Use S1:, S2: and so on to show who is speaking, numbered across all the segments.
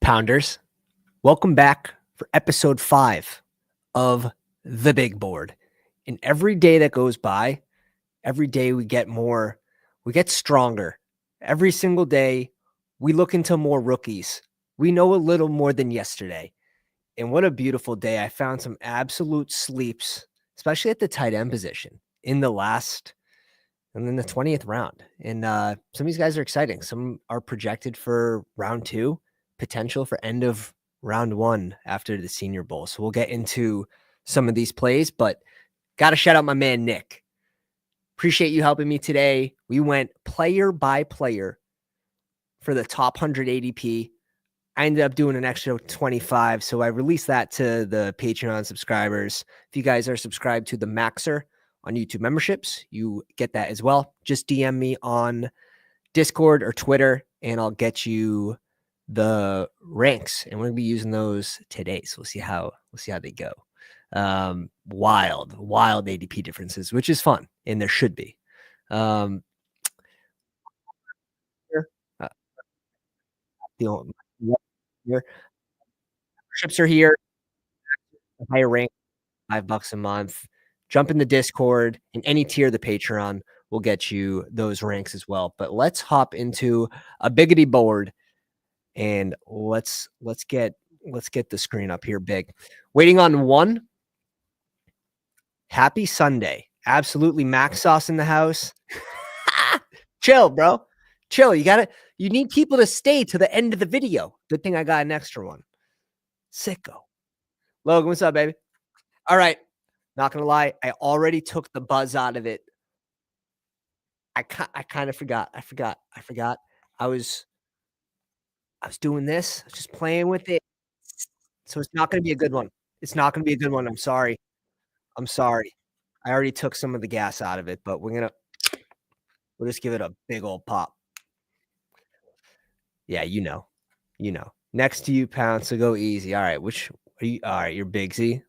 S1: Pounders, welcome back for episode 5 of The Big Board. And every day that goes by, every day we get stronger. Every single day, we look into more rookies. We know a little more than yesterday. And what a beautiful day. I found some absolute sleeps, especially at the tight end position in the 20th round. And some of these guys are exciting. Some are projected for round 2, potential for end of round 1 after the Senior Bowl. So we'll get into some of these plays, but got to shout out my man, Nick. Appreciate you helping me today. We went player by player for the top 100 ADP. I ended up doing an extra 25, so I released that to the Patreon subscribers. If you guys are subscribed to the Maxer on YouTube memberships, you get that as well. Just DM me on Discord or Twitter, and I'll get you the ranks. And we're gonna be using those today, so we'll see how they go. Wild ADP differences, which is fun, and there should be. Here, here. Memberships are here. Higher rank, $5 a month. Jump in the Discord, in any tier of the Patreon will get you those ranks as well. But let's hop into a biggity board, and let's get the screen up here big. Waiting on one. Happy Sunday. Absolutely max sauce in the house. Chill, bro. Chill. You need people to stay to the end of the video. Good thing I got an extra one. Sicko. Logan, what's up, baby? All right. Not gonna lie, I already took the buzz out of it. I kind of forgot. I forgot. I was doing this, just playing with it. So it's not gonna be a good one. It's not gonna be a good one. I'm sorry. I already took some of the gas out of it, but we'll just give it a big old pop. Yeah, you know. Next to you, Pound, so go easy. All right, which are you? All right, you're Big Z.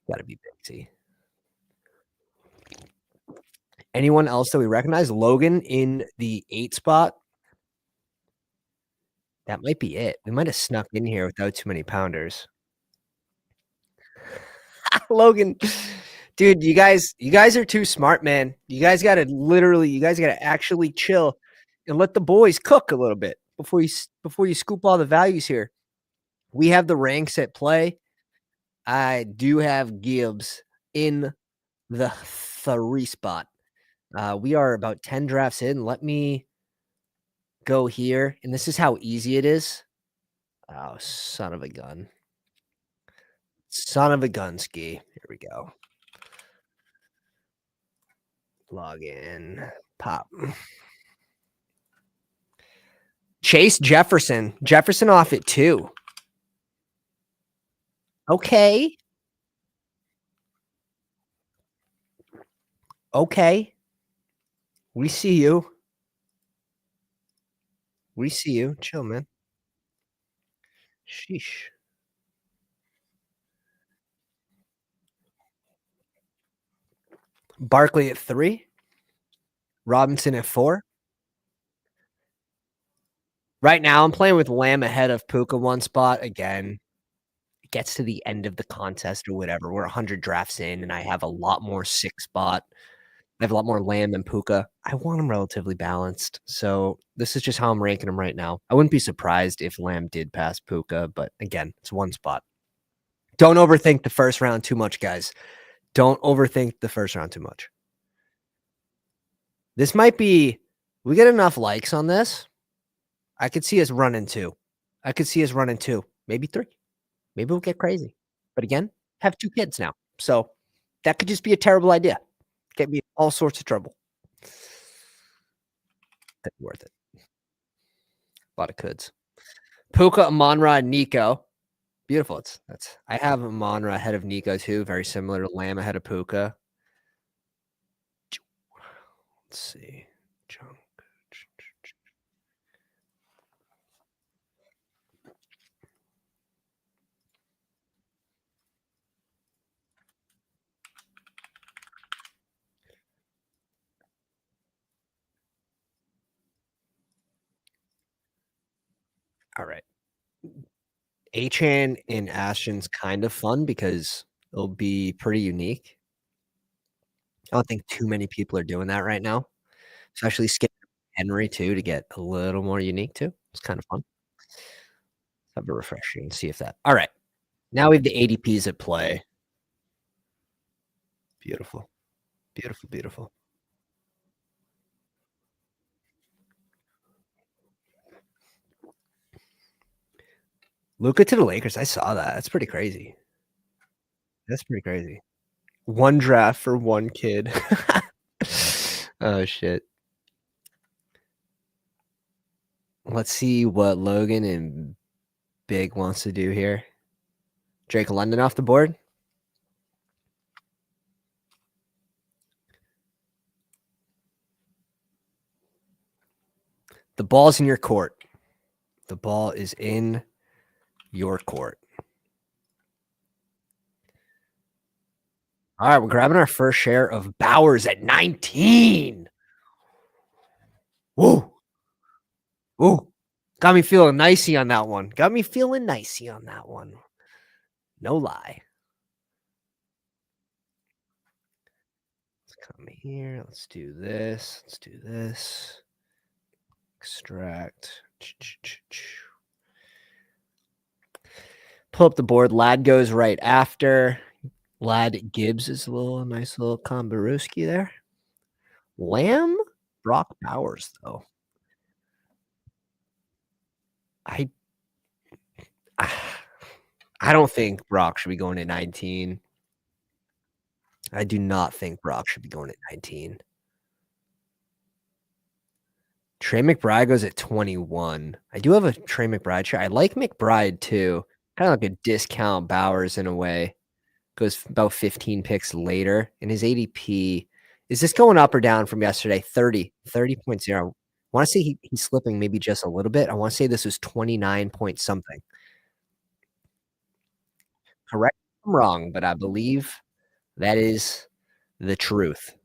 S1: Gotta be Big Z. Anyone else that we recognize? Logan in the 8 spot. That might be it. We might have snuck in here without too many pounders. Logan, dude, you guys are too smart, man. You guys gotta actually chill and let the boys cook a little bit before you scoop all the values here. We have the ranks at play. I do have Gibbs in the 3 spot. We are about 10 drafts in. Let me go here, and this is how easy it is. Oh, son of a gun. Son of a gun ski. Here we go. Log in. Pop. Chase Jefferson. Jefferson off at 2. Okay. We see you. Chill, man. Sheesh. Barkley at 3. Robinson at 4. Right now, I'm playing with Lamb ahead of Puka 1 spot. Again, it gets to the end of the contest or whatever. We're 100 drafts in, and I have a lot more 6 spot. I have a lot more Lamb than Puka. I want them relatively balanced. So this is just how I'm ranking them right now. I wouldn't be surprised if Lamb did pass Puka, but again, it's 1 spot. Don't overthink the first round too much, guys. Don't overthink the first round too much. This might be, we get enough likes on this. I could see us running 2. Maybe 3. Maybe we'll get crazy. But again, have 2 kids now. So that could just be a terrible idea. Get me all sorts of trouble. That's worth it. A lot of coulds. Puka, Amon-Ra, and Nico. Beautiful. I have Amon-Ra ahead of Nico too. Very similar to Lamb ahead of Puka. Let's see. Junk. All right. Achan in Ashton's kind of fun because it'll be pretty unique. I don't think too many people are doing that right now, especially skip Henry too to get a little more unique too. It's kind of fun. Have a refresher and see if that. All right. Now we have the ADPs at play. Beautiful. Beautiful, beautiful. Luka to the Lakers. I saw that. That's pretty crazy. That's pretty crazy. One draft for one kid. Oh shit. Let's see what Logan and Big wants to do here. Drake London off the board. The ball's in your court. The ball is in your court. All right, we're grabbing our first share of Bowers at 19. Whoa. Whoa. Got me feeling nicey on that one. Got me feeling nicey on that one. No lie. Let's come here. Let's do this. Let's do this. Extract. Pull up the board. Lad goes right after. Lad Gibbs is a nice little Kombaruski there. Lamb, Brock Bowers, though. I I don't think Brock should be going at 19. I do not think Brock should be going at 19. Trey McBride goes at 21. I do have a Trey McBride share. I like McBride too. Kind of like a discount Bowers in a way. Goes about 15 picks later. And his ADP, is this going up or down from yesterday? 30.0. I want to say he's slipping maybe just a little bit. I want to say this was 29 point something. Correct me if I'm wrong, but I believe that is the truth.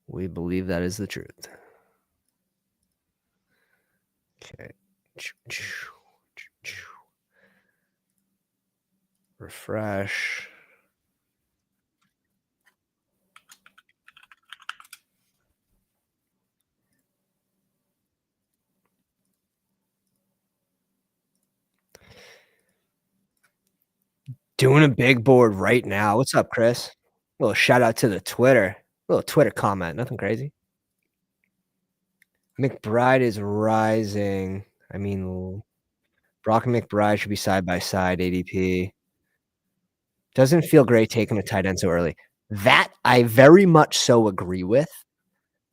S1: We believe that is the truth. Okay. Refresh. Doing a big board right now. What's up, Chris? A little shout out to the Twitter. A little Twitter comment. Nothing crazy. McBride is rising. I mean, Brock and McBride should be side by side. ADP doesn't feel great taking a tight end so early. That I very much so agree with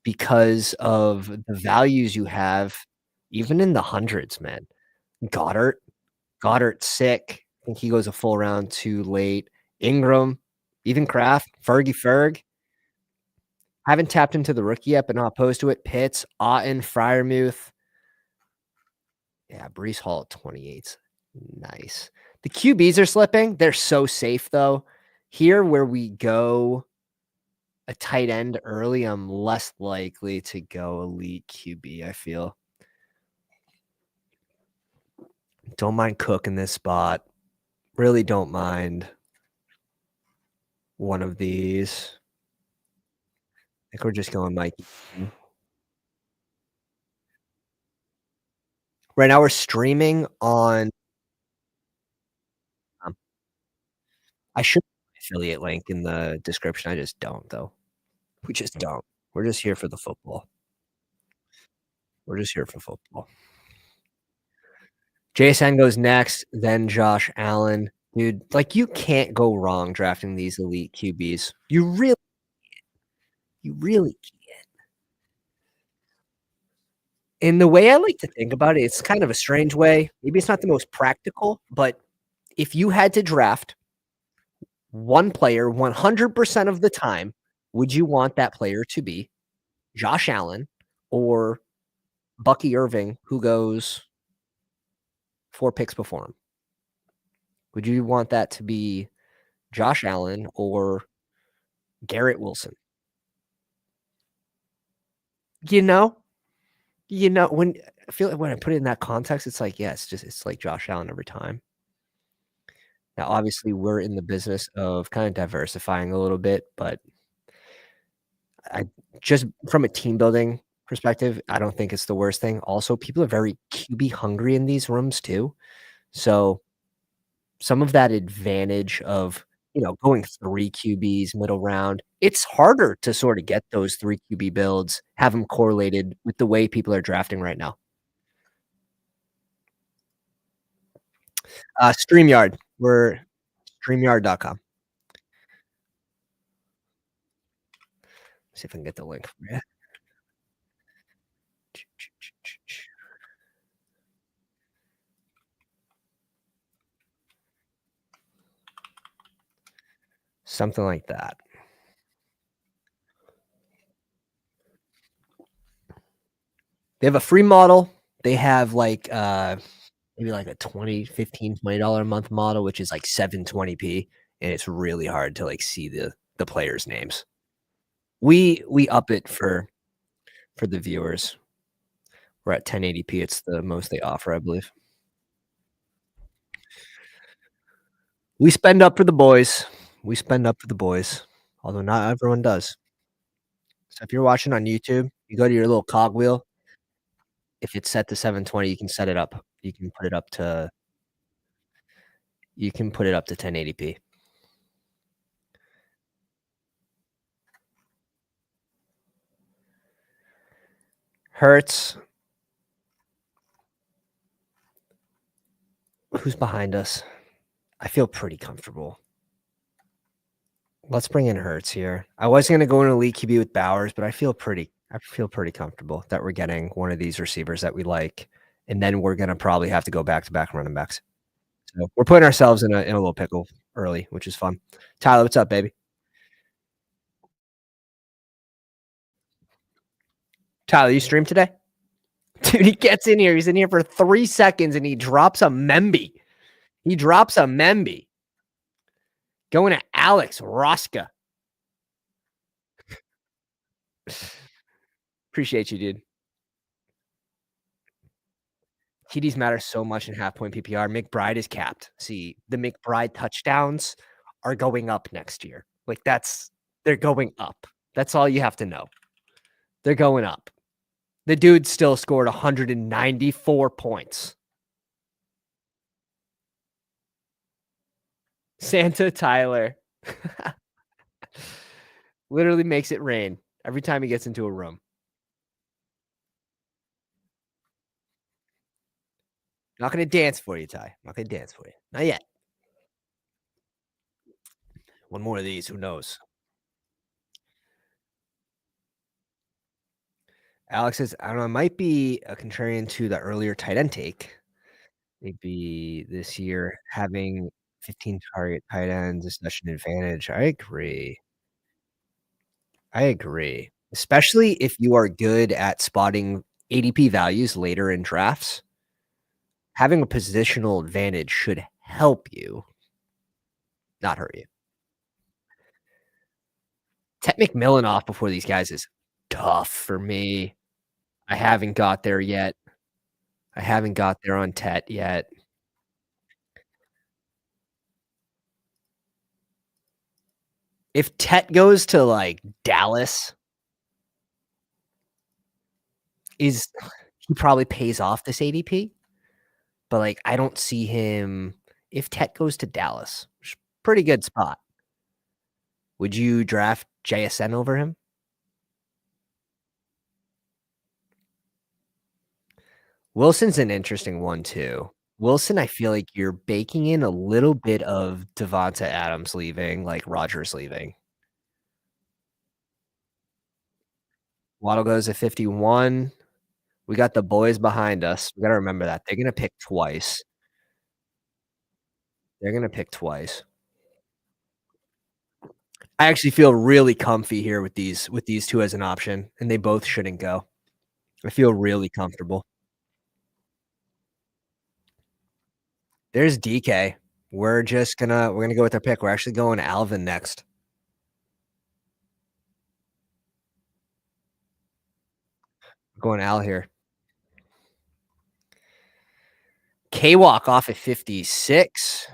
S1: because of the values you have, even in the hundreds, man. Goddard's sick. I think he goes a full round too late. Ingram, even Kraft, Fergie Ferg. Haven't tapped into the rookie yet, but not opposed to it. Pitts, Otten, Freiermuth. Yeah, Brees Hall at 28's nice. The QBs are slipping. They're so safe, though. Here, where we go a tight end early, I'm less likely to go elite QB, I feel. Don't mind Cook in this spot. Really don't mind one of these. I think we're just going Mike. Right now we're streaming on I should put an affiliate link in the description. I just don't though. We just don't. We're just here for the football. We're just here for football. JSN goes next, then Josh Allen. Dude, like you can't go wrong drafting these elite QBs. You really can't. And the way I like to think about it, it's kind of a strange way. Maybe it's not the most practical, but if you had to draft one player 100% of the time, would you want that player to be Josh Allen or Bucky Irving, who goes 4 picks before him? Would you want that to be Josh Allen or Garrett Wilson? You know? when I feel like when I put it in that context, it's like, yeah, it's like Josh Allen every time. Now, obviously, we're in the business of kinda diversifying a little bit, but I just from a team building perspective, I don't think it's the worst thing. Also, people are very QB hungry in these rooms too. So, some of that advantage of, going 3 QBs middle round, it's harder to sorta get those 3 QB builds, have them correlated with the way people are drafting right now. StreamYard. We're streamyard.com. See if I can get the link for you. Something like that. They have a free model. They have, like, maybe, like, a 20, 15, $20 a month model, which is, like, 720p, and it's really hard to, like, see the players' names. We up it for the viewers. We're at 1080p, it's the most they offer, I believe. We spend up for the boys. We spend up for the boys, although not everyone does. So if you're watching on YouTube, you go to your little cogwheel, if it's set to 720, you can set it up. You can put it up to 1080p. Hurts, who's behind us? I feel pretty comfortable. Let's bring in Hurts here. I was gonna go in elite QB with Bowers, but I feel pretty comfortable that we're getting one of these receivers that we like, and then we're gonna probably have to go back-to-back running backs. So, we're putting ourselves in a little pickle early, which is fun. Tyler, what's up, baby? Tyler, you stream today? Dude, he gets in here, he's in here for 3 seconds, and he drops a Memby. He drops a Memby. Going to Alex Roska. Appreciate you, dude. TDs matter so much in half point PPR. McBride is capped. See, the McBride touchdowns are going up next year. Like they're going up. That's all you have to know. They're going up. The dude still scored 194 points. Santa Tyler literally makes it rain every time he gets into a room. Not gonna dance for you, Ty. Not gonna dance for you. Not yet. One more of these, who knows? Alex says, I don't know, it might be a contrarian to the earlier tight end take. Maybe this year having 15 target tight ends is such an advantage. I agree. I agree. Especially if you are good at spotting ADP values later in drafts, having a positional advantage should help you, not hurt you. Tet McMillan off before these guys is tough for me. I haven't got there yet. I haven't got there on Tet yet. If Tet goes to, like, Dallas, is he probably pays off this ADP, but, like, I don't see him if Tet goes to Dallas, pretty good spot. Would you draft JSN over him? Wilson's an interesting one too. Wilson, I feel like you're baking in a little bit of Devonta Adams leaving, like Rodgers leaving. Waddle goes at 51. We got the boys behind us. We gotta remember that. They're gonna pick twice. They're gonna pick twice. I actually feel really comfy here with these 2 as an option, and they both shouldn't go. I feel really comfortable. There's DK. We're gonna go with our pick. We're actually going Alvin next. We're going Al here. K-Walk off at 56.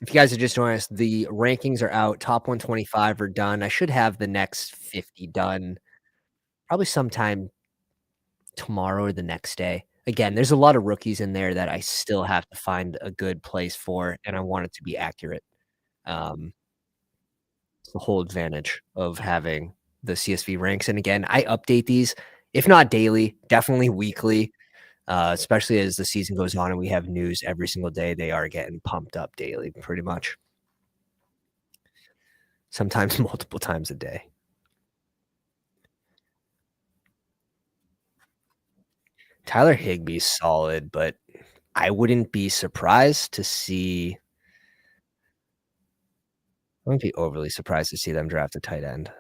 S1: If you guys are just joining us, the rankings are out. Top 125 are done. I should have the next 50 done probably sometime tomorrow or the next day. Again, there's a lot of rookies in there that I still have to find a good place for, and I want it to be accurate. Um, it's the whole advantage of having the CSV ranks. And again, I update these, if not daily, definitely weekly, especially as the season goes on and we have news every single day. They are getting pumped up daily, pretty much, sometimes multiple times a day. Tyler Higbee's solid, but I wouldn't be surprised to see. I wouldn't be overly surprised to see them draft a tight end.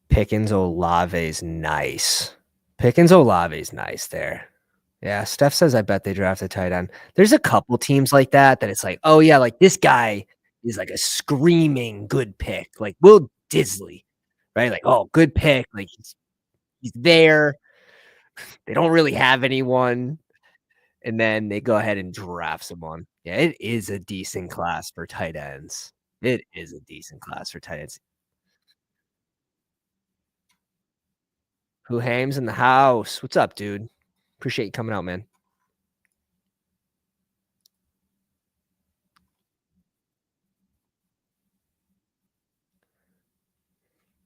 S1: Pickens Olave's nice. Pickens Olave's nice there. Yeah, Steph says I bet they draft a tight end. There's a couple teams like that it's like, oh yeah, like this guy is like a screaming good pick, like Will Disley, right? Like, oh, good pick, like he's there. They don't really have anyone, and then they go ahead and draft someone. Yeah, it is a decent class for tight ends. It is a decent class for tight ends. Who Hames in the house? What's up, dude? Appreciate you coming out, man.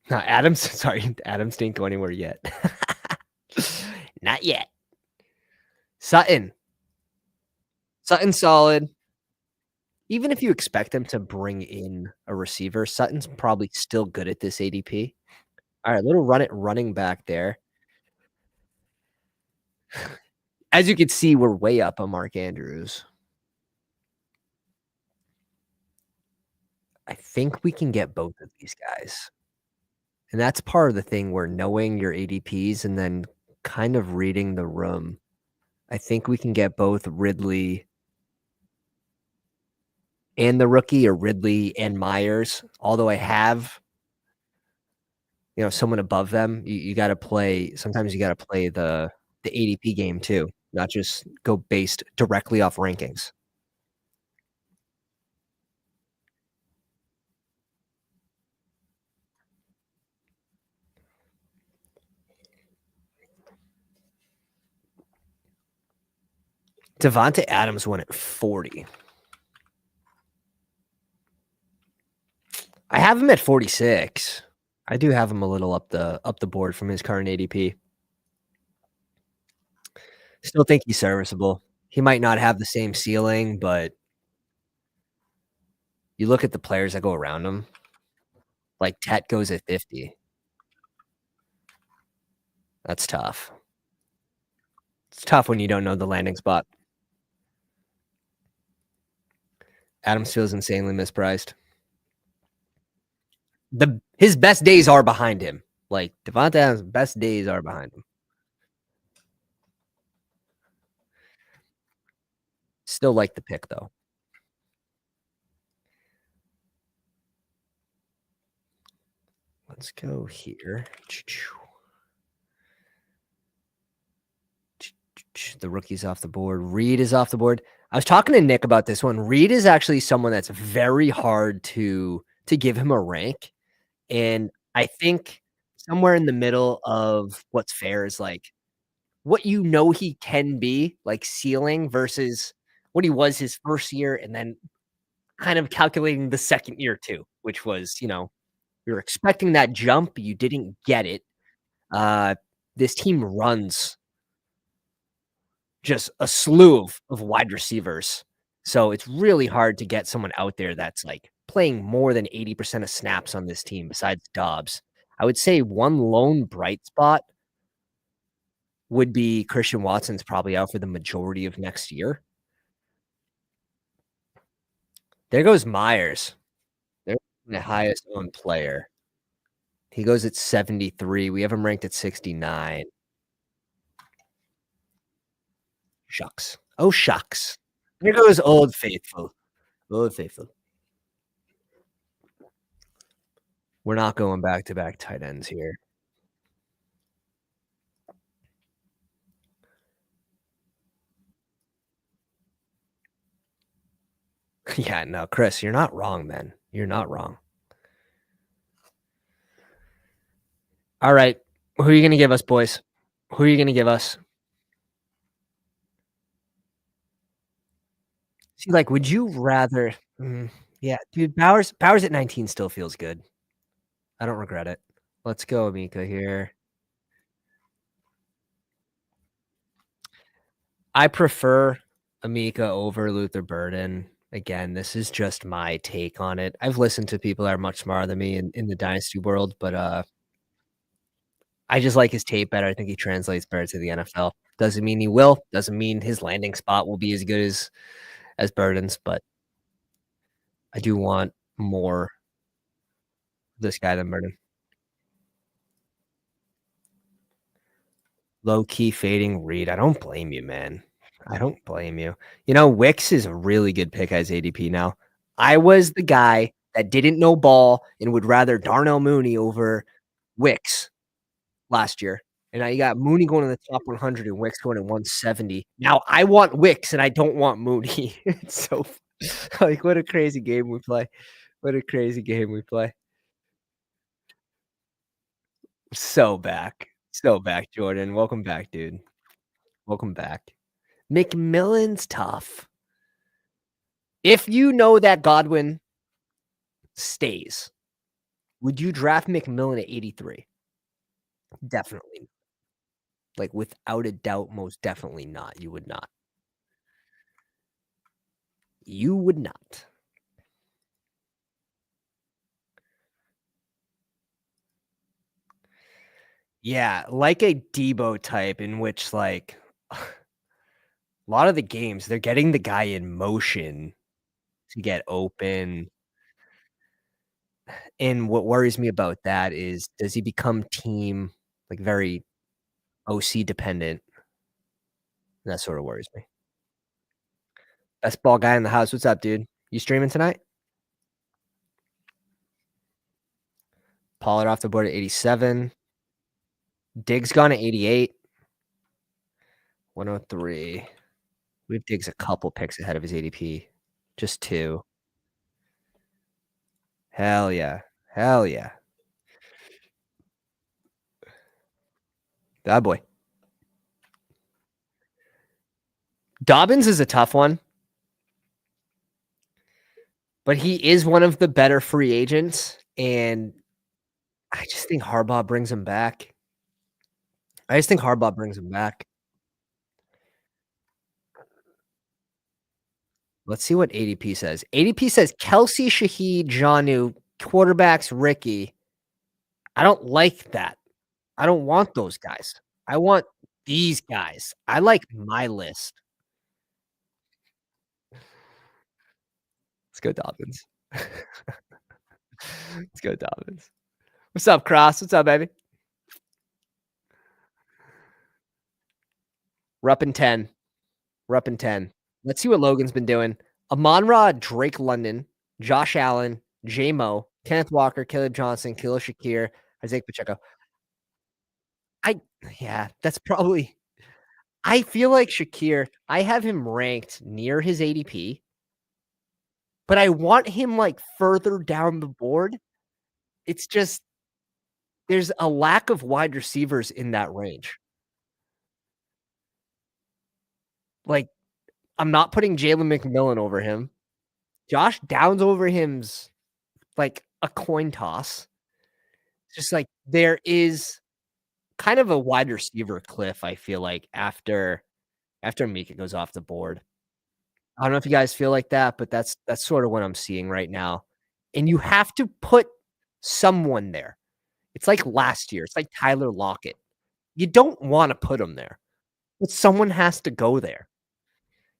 S1: No, Adams, sorry, Adams didn't go anywhere yet. Not yet. Sutton. Sutton's solid. Even if you expect them to bring in a receiver, Sutton's probably still good at this ADP. All right, little running back there. As you can see, we're way up on Mark Andrews. I think we can get both of these guys. And that's part of the thing where knowing your ADPs and then kind of reading the room. I think we can get both Ridley and the rookie, or Ridley and Myers. Although I have, someone above them. You got to play. Sometimes you got to play the ADP game too, not just go based directly off rankings. Devonta Adams went at 40. I have him at 46. I do have him a little up the board from his current ADP. Still think he's serviceable. He might not have the same ceiling, but you look at the players that go around him. Like Tet goes at 50. That's tough. It's tough when you don't know the landing spot. Adams feels insanely mispriced. His best days are behind him. Like Devonta Adams' best days are behind him. Still like the pick though. Let's go here. The rookie's off the board. Reed is off the board. I was talking to Nick about this one. Reed is actually someone that's very hard to give him a rank. And I think somewhere in the middle of what's fair is like what he can be, like ceiling versus what he was his first year, and then kind of calculating the second year too, which was, you're expecting that jump, you didn't get it. Uh, this team runs just a slew of wide receivers. So it's really hard to get someone out there that's like playing more than 80% of snaps on this team besides Dobbs. I would say one lone bright spot would be Christian Watson's probably out for the majority of next year. There goes Myers. They're the highest owned player. He goes at 73. We have him ranked at 69. Shucks. Oh, shucks. There goes Old Faithful. Old Faithful. We're not going back to back tight ends here. Yeah, no, Chris, you're not wrong, man. You're not wrong. All right. Who are you gonna give us, boys? Who are you gonna give us? See, like, would you rather yeah, dude, Bowers at 19 still feels good. I don't regret it. Let's go, Mika here. I prefer Amika over Luther Burden. Again, this is just my take on it. I've listened to people that are much smarter than me in the dynasty world, but, I just like his tape better. I think he translates better to the NFL. Doesn't mean he will, doesn't mean his landing spot will be as good as Burden's, but I do want more this guy than Burden. Low key fading Reed. I don't blame you, man. I don't blame you. You know, Wicks is a really good pick as ADP now. I was the guy that didn't know ball and would rather Darnell Mooney over Wicks last year. And now you got Mooney going in the top 100 and Wicks going in 170. Now I want Wicks and I don't want Mooney. It's so like what a crazy game we play. What a crazy game we play. So back. So back, Jordan. Welcome back, dude. Welcome back. McMillan's tough. If you know that Godwin stays, would you draft McMillan at 83? Definitely. Like, without a doubt, most definitely not. You would not. You would not. Yeah, like a Debo type in which, like, a lot of the games, they're getting the guy in motion to get open. And what worries me about that is, does he become team, like, very OC dependent? That sort of worries me. Best ball guy in the house. What's up, dude? You streaming tonight? Pollard off the board at 87. Diggs gone at 88. 103. We have Diggs a couple picks ahead of his ADP. Just 2. Hell yeah. Hell yeah. That boy. Dobbins is a tough one, but he is one of the better free agents, and I just think Harbaugh brings him back. I just think Harbaugh brings him back. Let's see what ADP says. ADP says Kelsey, Shaheed, Jonnu, quarterbacks, Ricky. I don't like that. I don't want those guys. I want these guys. I like my list. Let's go Dobbins. Let's go Dobbins. What's up, Cross? What's up, baby? We're up in 10. We're up in 10. Let's see what Logan's been doing. Amon-Ra, Drake London, Josh Allen, J-Mo, Kenneth Walker, Caleb Johnson, Khalil Shakir, Isaiah Pacheco. I yeah, that's probably I feel like Shakir, I have him ranked near his ADP, but I want him, like, further down the board. It's just there's a lack of wide receivers in that range. Like, I'm not putting Jalen McMillan over him. Josh Downs over him's like a coin toss. It's just like there is kind of a wide receiver cliff, I feel like, after Mika goes off the board. I don't know if you guys feel like that, but that's sort of what I'm seeing right now. And you have to put someone there. It's like last year. It's like Tyler Lockett. You don't wanna put him there, but someone has to go there.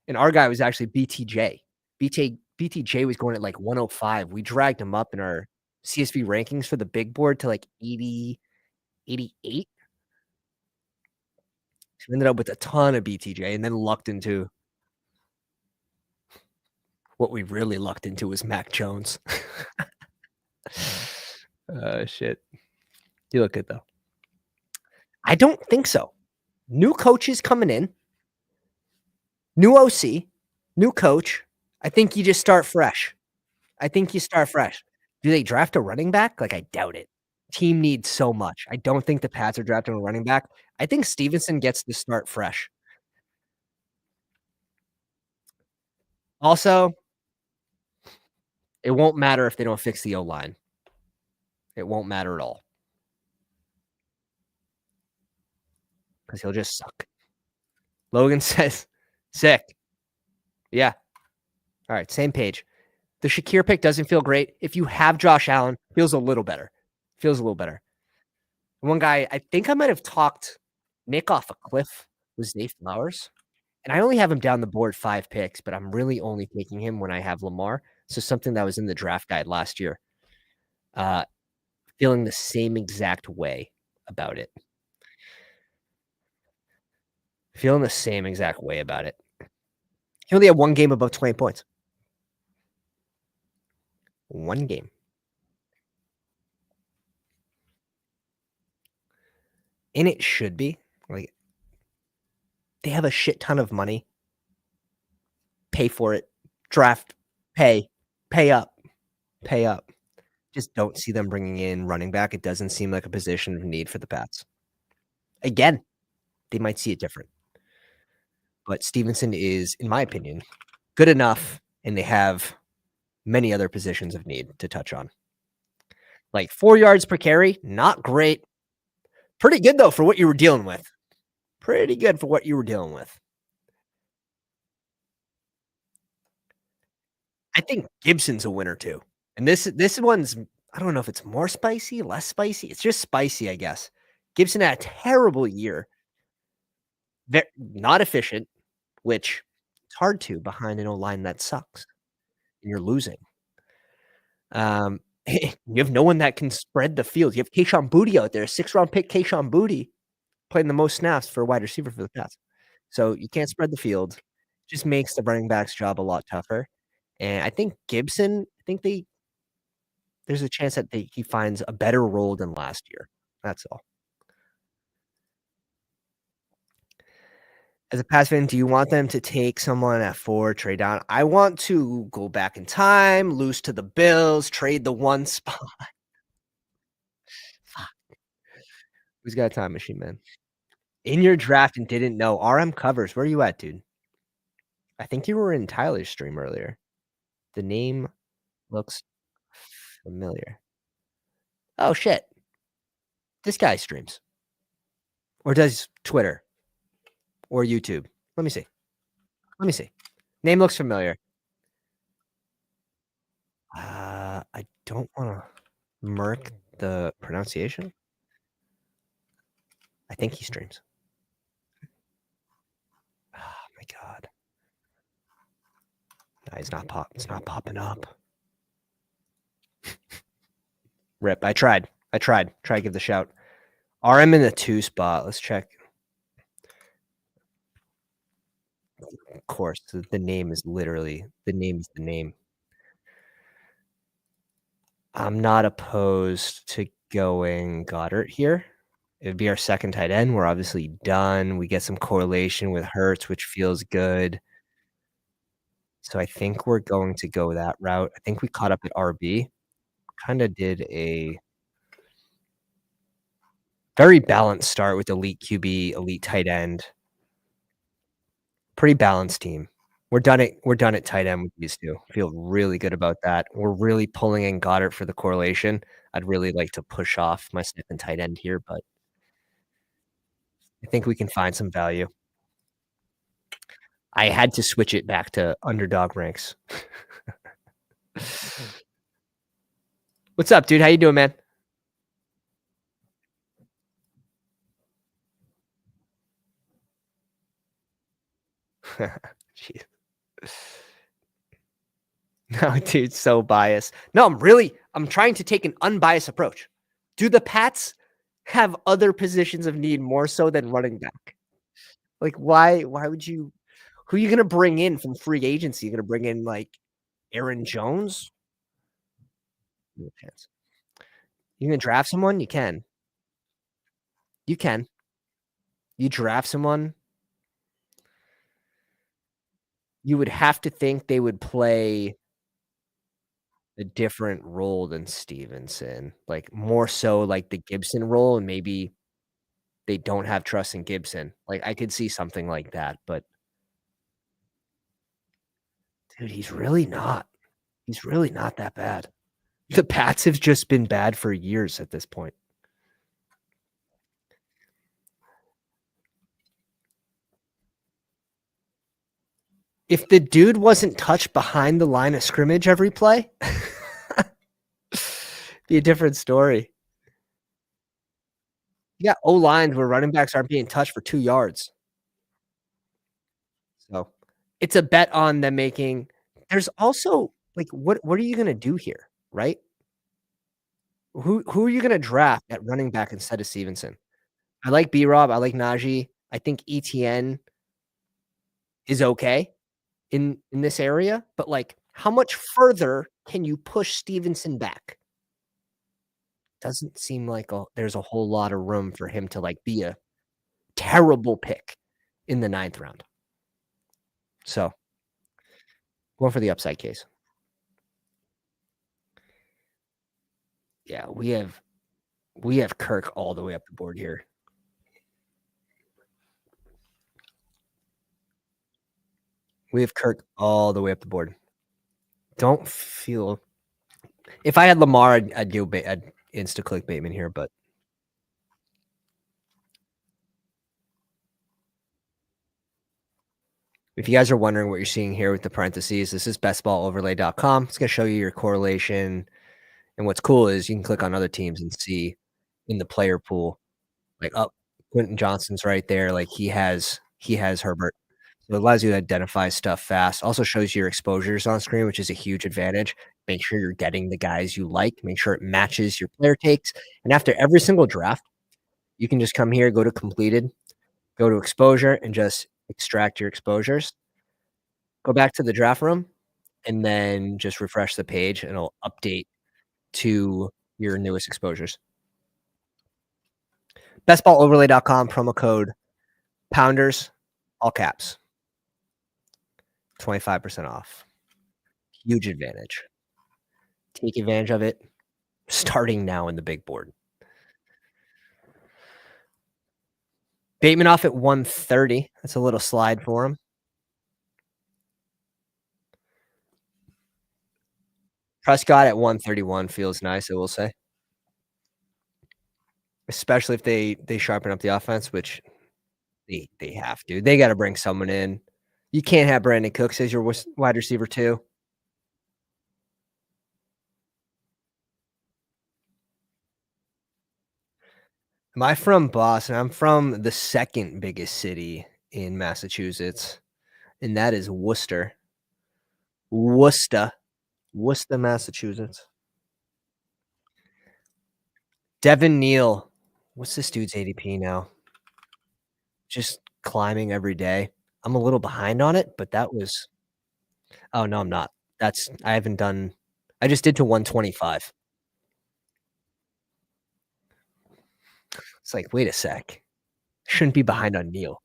S1: And our guy was actually BTJ. BTJ was going at like 105. We dragged him up in our CSV rankings for the big board to like 80, 88. So we ended up with a ton of BTJ and then lucked into what we really lucked into was Mac Jones. Shit. You look good though. I don't think so. New coaches coming in, new OC, new coach. I think you just start fresh. I think you start fresh. Do they draft a running back? Like, I doubt it. Team needs so much. I don't think the Pats are drafting a running back. I think Stevenson gets to start fresh. Also, it won't matter if they don't fix the O-line. It won't matter at all because he'll just suck. Logan says, sick. Yeah. All right. Same page. The Shakir pick doesn't feel great. If you have Josh Allen, feels a little better. Feels a little better. One guy, I think I might have talked Nick off a cliff was Zay Flowers. And I only have him down the board 5 picks, but I'm really only taking him when I have Lamar. So something that was in the draft guide last year. Uh, Feeling the same exact way about it. Feeling the same exact way about it. He only had one game above 20 points. One game. And it should be. Like, they have a shit ton of money. Pay for it. Draft. Pay up. Pay up. Just don't see them bringing in running back. It doesn't seem like a position of need for the Pats. Again, they might see it different. But Stevenson is, in my opinion, good enough, and they have many other positions of need to touch on. Like 4 yards per carry, not great. Pretty good, though, for what you were dealing with. Pretty good for what you were dealing with. I think Gibson's a winner, too. And this one's, I don't know if it's more spicy, less spicy. It's just spicy, I guess. Gibson had a terrible year. Not efficient, which it's hard to behind an O-line that sucks, and you're losing. You have no one that can spread the field. You have Kayshon Boutte out there, 6th-round pick Kayshon Boutte, playing the most snaps for a wide receiver for the Pats. So you can't spread the field. Just makes the running back's job a lot tougher. And I think Gibson, there's a chance that he finds a better role than last year. That's all. As a Pats fan, do you want them to take someone at 4, trade down? I want to go back in time, lose to the Bills, trade the 1 spot. Fuck. Who's got a time machine, man? In your draft and didn't know. RM covers. Where are you at, dude? I think you were in Tyler's stream earlier. The name looks familiar. Oh, shit. This guy streams. Or does Twitter. Or YouTube. Let me see. Let me see. Name looks familiar. I don't want to murk the pronunciation. I think he streams. Oh my god. No, he's not it's not popping up. Rip. I tried. Try to give the shout. RM in the 2 spot. Let's check. Of course, the name is literally the name is the name. I'm not opposed to going Goddard here. It'd be our second tight end. We're obviously done. We get some correlation with Hurts, which feels good. So I think we're going to go that route. I think we caught up at RB. Kind of did a very balanced start with elite QB, elite tight end. Pretty balanced team. We're done at tight end with these two. Feel really good about that. We're really pulling in Goddard for the correlation. I'd really like to push off my second tight end here, but I think we can find some value. I had to switch it back to underdog ranks. What's up, dude? How you doing, man? Jeez. No, dude, so biased. No, I'm trying to take an unbiased approach. Do the Pats have other positions of need more so than running back? Like, why would you who are you gonna bring in from free agency? You gonna bring in like Aaron Jones? No chance. You can draft someone? You can. You can. You draft someone, you would have to think they would play a different role than Stevenson, like, more so like the Gibson role, and maybe they don't have trust in Gibson. Like, I could see something like that, but dude, he's really not. He's really not that bad. The Pats have just been bad for years at this point. If the dude wasn't touched behind the line of scrimmage every play, be a different story. You got O-lines where running backs aren't being touched for 2 yards. So, it's a bet on them making there's also like, what are you gonna do here, right? Who are you gonna draft at running back instead of Stevenson? I like B-Rob, I like Najee. I think ETN is okay in this area, but, like, how much further can you push Stevenson back? Doesn't seem like there's a whole lot of room for him to, like, be a terrible pick in the 9th round. So, going for the upside case. Yeah, we have Kirk all the way up the board here. We have Kirk all the way up the board. Don't feel if I had Lamar, I'd insta click Bateman here, but if you guys are wondering what you're seeing here with the parentheses, this is bestballoverlay.com. It's gonna show you your correlation, and what's cool is you can click on other teams and see in the player pool, like, oh, Quentin Johnston's right there, like, he has Herbert. So it allows you to identify stuff fast. Also shows your exposures on screen, which is a huge advantage. Make sure you're getting the guys you like. Make sure it matches your player takes. And after every single draft, you can just come here, go to completed, go to exposure, and just extract your exposures. Go back to the draft room, and then just refresh the page, and it'll update to your newest exposures. Bestballoverlay.com, promo code Pounders, all caps, 25% off. Huge advantage. Take advantage of it starting now in the big board. Bateman off at 130. That's a little slide for him. Prescott at 131 feels nice, I will say. Especially if they sharpen up the offense, which they have to. They gotta bring someone in. You can't have Brandon Cooks as your wide receiver too. Am I from Boston? I'm from the second biggest city in Massachusetts, and that is Worcester. Worcester. Worcester, Massachusetts. Devin Neal. What's this dude's ADP now? Just climbing every day. I'm a little behind on it, but that was oh, no, I'm not. I haven't done I just did to 125. It's like, "Wait a sec. Shouldn't be behind on Neil."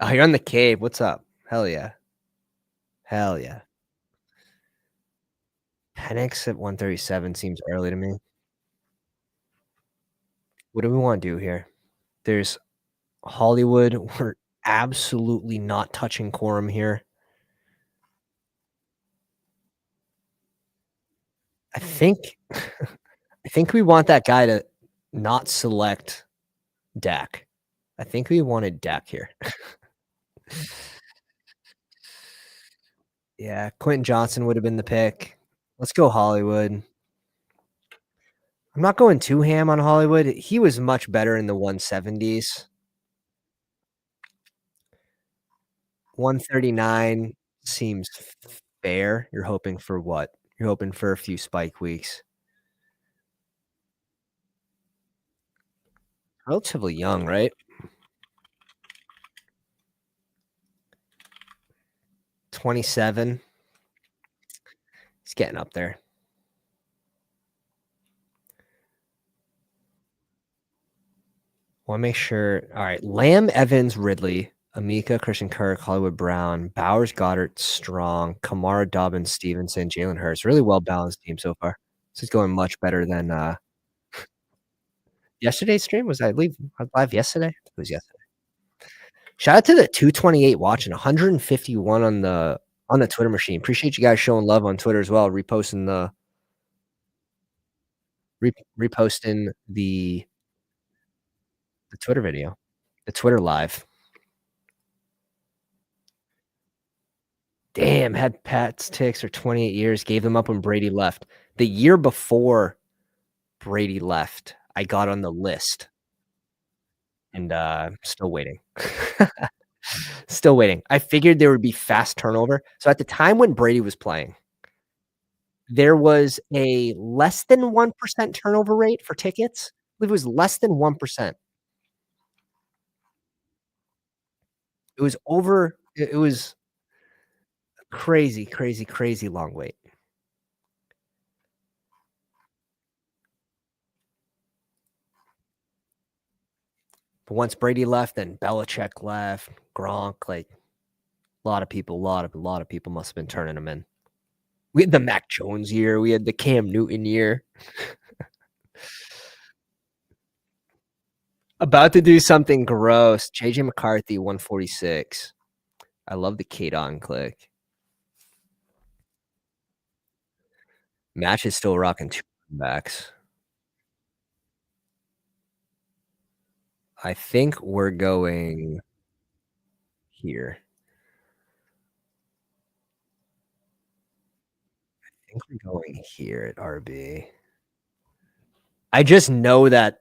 S1: "Oh, you're on the cave. What's up?" "Hell yeah. Hell yeah." Penix at 137 seems early to me. What do we wanna do here? There's Hollywood. We're absolutely not touching Quorum here. I think I think we want that guy to not select Dak. I think we wanted Dak here. Yeah, Quentin Johnson would have been the pick. Let's go Hollywood. I'm not going too ham on Hollywood. He was much better in the 170s. 139 seems fair. You're hoping for what? You're hoping for a few spike weeks. Relatively young, right? 27. He's getting up there. Wanna make sure all right, Lamb, Evans, Ridley, Amika, Christian Kirk, Hollywood Brown, Bowers, Goddard, Strong, Kamara, Dobbins, Stevenson, Jalen Hurts. Really well-balanced team so far. This is going much better than, yesterday's stream. Was I live yesterday? It was yesterday. Shout out to the 228 watching, 151 on the Twitter machine. Appreciate you guys showing love on Twitter as well, reposting the reposting the Twitter video, the Twitter live. Damn, had Pat's ticks for 28 years, gave them up when Brady left. The year before Brady left, I got on the list and, still waiting. Still waiting. I figured there would be fast turnover. So at the time when Brady was playing, there was a less than 1% turnover rate for tickets. I believe it was less than 1%. It was over it was crazy, crazy, crazy long wait. But once Brady left, then Belichick left, Gronk, like, a lot of people must have been turning him in. We had the Mac Jones year, we had the Cam Newton year. About to do something gross. JJ McCarthy, 146. I love the Kate on click. Match is still rocking 2 backs. I think we're going here. I think we're going here at RB. I just know that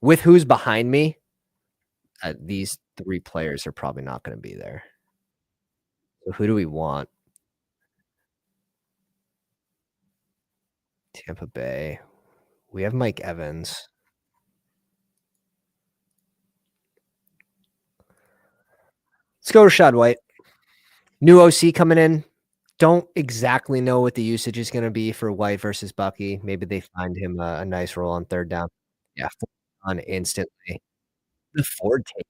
S1: with who's behind me, these 3 players are probably not gonna be there. So who do we want? Tampa Bay. We have Mike Evans. Let's go Rashad White. New OC coming in. Don't exactly know what the usage is gonna be for White versus Bucky. Maybe they find him a nice role on 3rd down. Yeah, on instantly. The Ford take.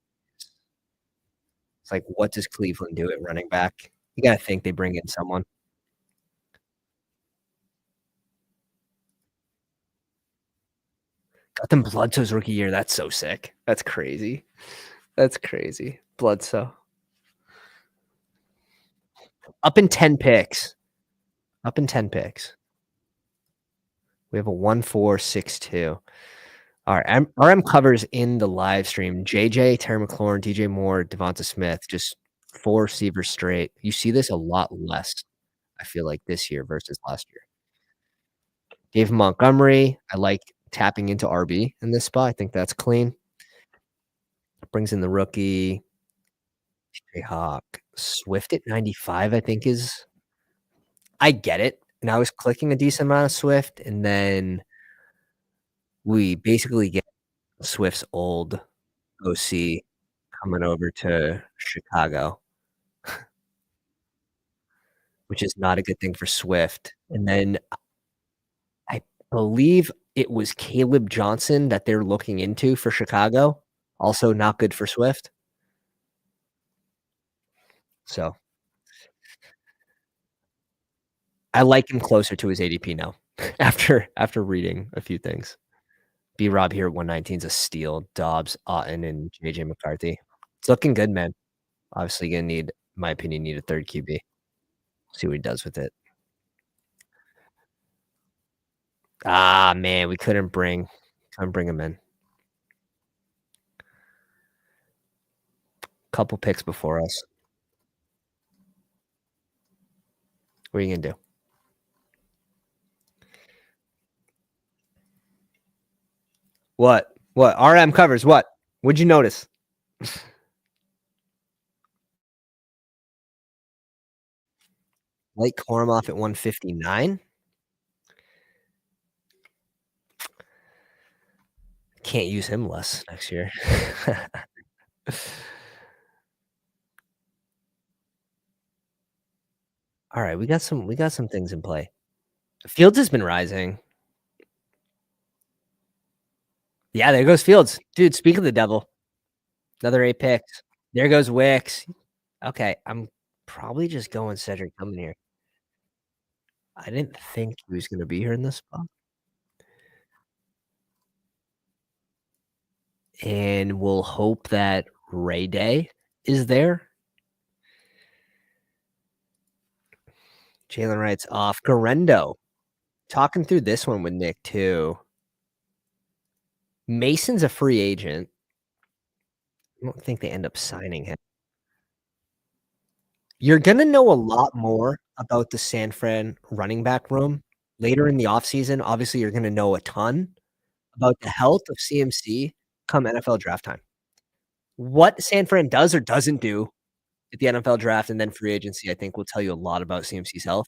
S1: It's like, what does Cleveland do at running back? You gotta think they bring in someone. Got them Bledsoe's rookie year. That's so sick. That's crazy. That's crazy. Bledsoe. Up in 10 picks. Up in 10 picks. We have a 1-4-6-2. All right. RM covers in the live stream. JJ, Terry McLaurin, DJ Moore, Devonta Smith, just 4 receivers straight. You see this a lot less, I feel like, this year versus last year. Dave Montgomery, I like tapping into RB in this spot. I think that's clean. Brings in the rookie. TJ Hawk. Swift at 95, I think is I get it. And I was clicking a decent amount of Swift, and then we basically get Swift's old OC coming over to Chicago, which is not a good thing for Swift. And then I believe it was Caleb Johnson that they're looking into for Chicago. Also not good for Swift. So I like him closer to his ADP now after reading a few things. B-Rob here at 119 is a steal. Dobbs, Otton, and JJ McCarthy. It's looking good, man. Obviously gonna need, in my opinion, need a 3rd QB. See what he does with it. Ah, man, we couldn't bring him in. Couple picks before us. What are you gonna do? What? What? RM covers what? What'd you notice? Blake Corum off at 159? Can't use him less next year. All right, we got some things in play. Fields has been rising. Yeah, there goes Fields. Dude, speak of the devil, another 8 picks. There goes Wicks. Okay, I'm probably just going Cedric Tillman here. I didn't think he was gonna be here in this spot, and we'll hope that Ray Day is there. Jalen Wright's off. Garendo. Talking through this one with Nick too. Mason's a free agent. I don't think they end up signing him. You're gonna know a lot more about the San Fran running back room later in the offseason. Obviously, you're gonna know a ton about the health of CMC come NFL draft time. What San Fran does or doesn't do at the NFL draft and then free agency, I think, will tell you a lot about CMC's health.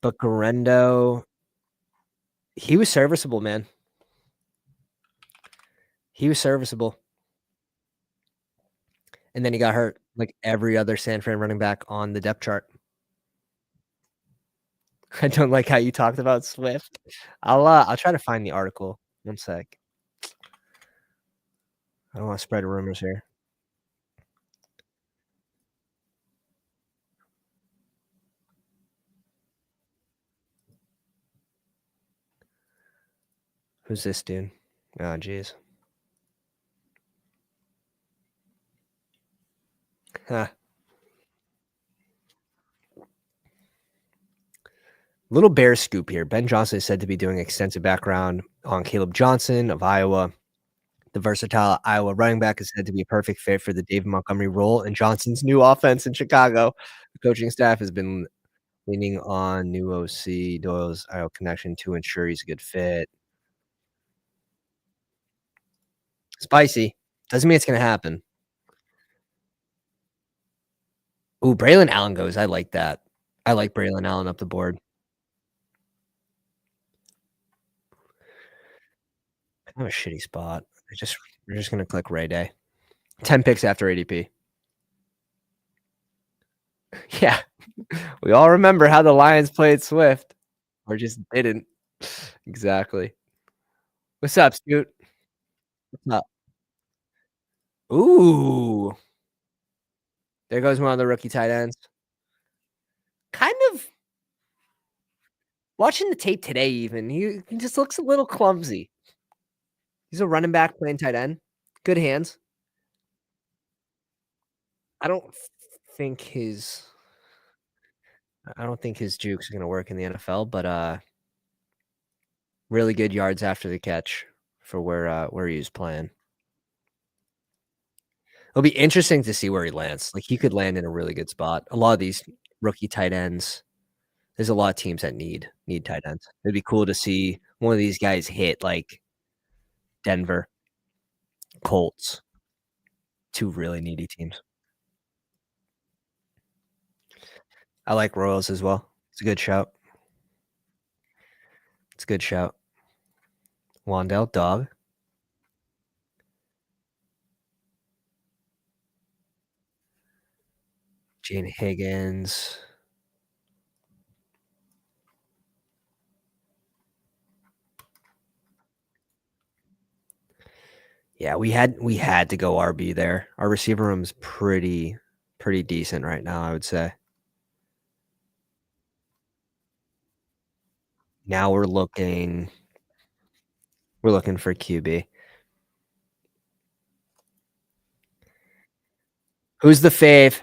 S1: But Garendo, he was serviceable, man. He was serviceable. And then he got hurt like every other San Fran running back on the depth chart. I don't like how you talked about Swift. I'll try to find the article. One sec. I don't want to spread rumors here. Who's this dude? Oh, jeez. Huh. Little bear scoop here. Ben Johnson is said to be doing extensive background on Caleb Johnson of Iowa. The versatile Iowa running back is said to be a perfect fit for the David Montgomery role in Johnson's new offense in Chicago. The coaching staff has been leaning on new OC Doyle's Iowa connection to ensure he's a good fit. Spicy. Doesn't mean it's going to happen. Ooh, Braylon Allen goes. I like that. I like Braylon Allen up the board. Kind of a shitty spot. We're just gonna click Ray Day. 10 picks after ADP. Yeah. We all remember how the Lions played Swift. Or just didn't. Exactly. What's up, Scoot? What's up? Ooh. There goes one of the rookie tight ends. Kind of watching the tape today even, he just looks a little clumsy. He's a running back playing tight end. Good hands. I don't think his I don't think his juke's gonna work in the NFL, but really good yards after the catch for where he was playing. It'll be interesting to see where he lands. Like, he could land in a really good spot. A lot of these rookie tight ends, there's a lot of teams that need tight ends. It'd be cool to see one of these guys hit, like, Denver, Colts, 2 really needy teams. I like Royals as well. It's a good shout. It's a good shout. Wandell, dog. Jane Higgins. Yeah, we had to go RB there. Our receiver room's pretty decent right now, I would say. Now we're looking for QB. Who's the fave?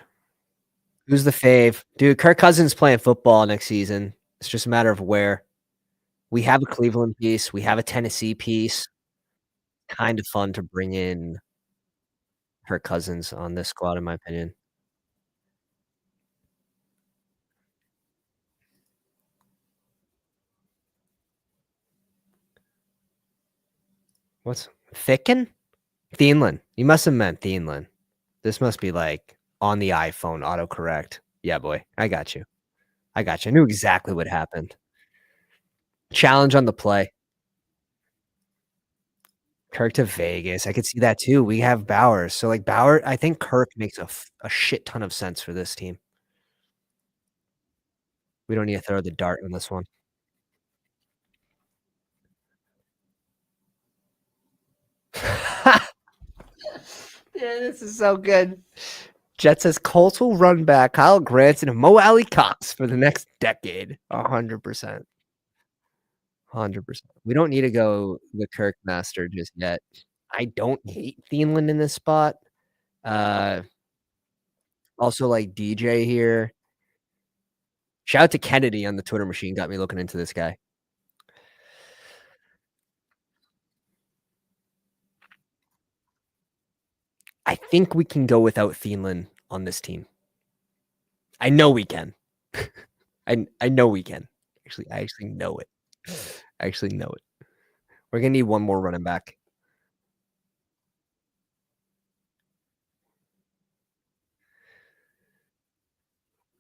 S1: Who's the fave? Dude, Kirk Cousins playing football next season. It's just a matter of where. We have a Cleveland piece. We have a Tennessee piece. Kind of fun to bring in Kirk Cousins on this squad, in my opinion. What's Thicken? Thielen. You must have meant Thielen. This must be like on the iPhone autocorrect. Yeah, boy. I got you. I got you. I knew exactly what happened. Challenge on the play. Kirk to Vegas. I could see that too. We have Bowers. So like Bauer, I think Kirk makes a shit ton of sense for this team. We don't need to throw the dart on this one. Yeah, this is so good. Jet says Colts will run back Kyle Granson and Mo Alley Cox for the next decade. 100%. 100%. We don't need to go the Kirk master just yet. I don't hate Thielen in this spot. Uh, also like DJ here. Shout out to Kennedy on the Twitter machine. Got me looking into this guy. I think we can go without Thielen on this team. I know we can. I know we can. I actually know it. I actually know it. We're gonna need one more running back.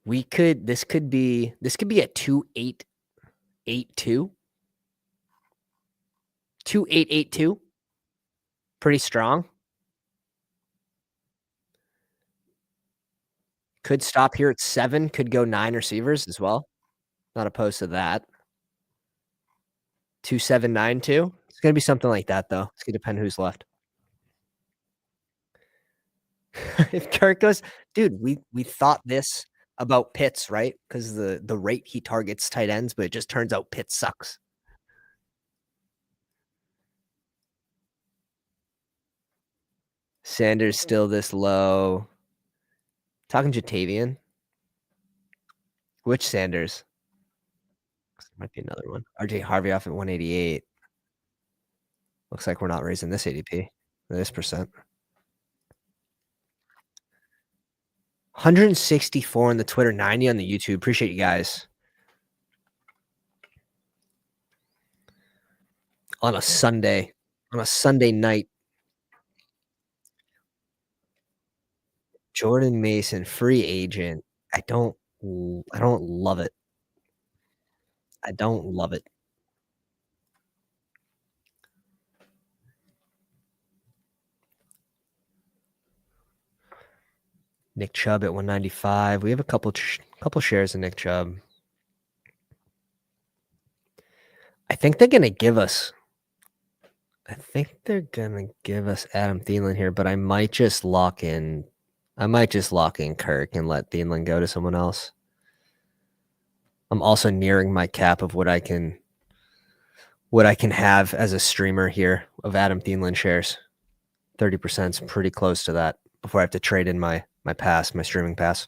S1: This could be a 2-8-8-2. 2-8-8-2. Pretty strong. Could stop here at 7, could go 9 receivers as well. Not opposed to that. 2-7-9-2. It's gonna be something like that though. It's gonna depend who's left. If Kirk goes, dude, we thought this about Pitts, right? Because the rate he targets tight ends, but it just turns out Pitts sucks. Sanders still this low. Talking Jatavian. Which Sanders? Might be another one. RJ Harvey off at 188. Looks like we're not raising this ADP. This percent. 164 on the Twitter, 90 on the YouTube. Appreciate you guys. On a Sunday night. Jordan Mason, free agent. I don't love it. I don't love it. Nick Chubb at 195. We have a couple shares of Nick Chubb. I think they're gonna give us Adam Thielen here, but I might just lock in Kirk and let Thielen go to someone else. I'm also nearing my cap of what I can have as a streamer here of Adam Thielen shares. 30% is pretty close to that before I have to trade in my streaming pass.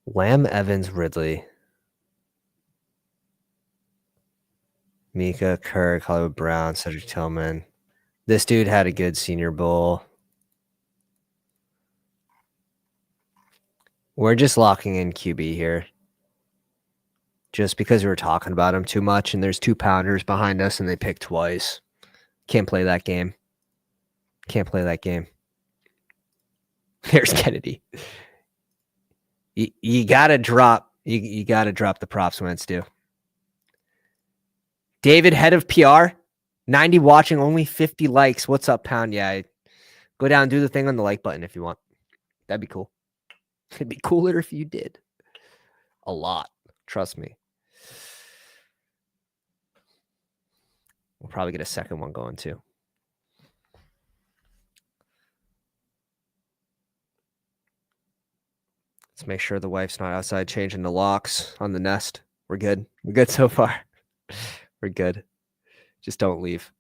S1: Lamb, Evans, Ridley, Mika, Kirk, Hollywood Brown, Cedric Tillman. This dude had a good Senior Bowl. We're just locking in QB here. Just because we were talking about him too much, and there's 2 pounders behind us, and they picked twice. Can't play that game. Here's Kennedy. You gotta drop. You gotta drop the props when it's due. David, head of PR, 90 watching, only 50 likes. What's up, Pound? Yeah, go down and do the thing on the like button if you want. That'd be cool. It'd be cooler if you did. A lot. Trust me. We'll probably get a second one going too. Let's make sure the wife's not outside changing the locks on the Nest. We're good. We're good so far. We're good. Just don't leave.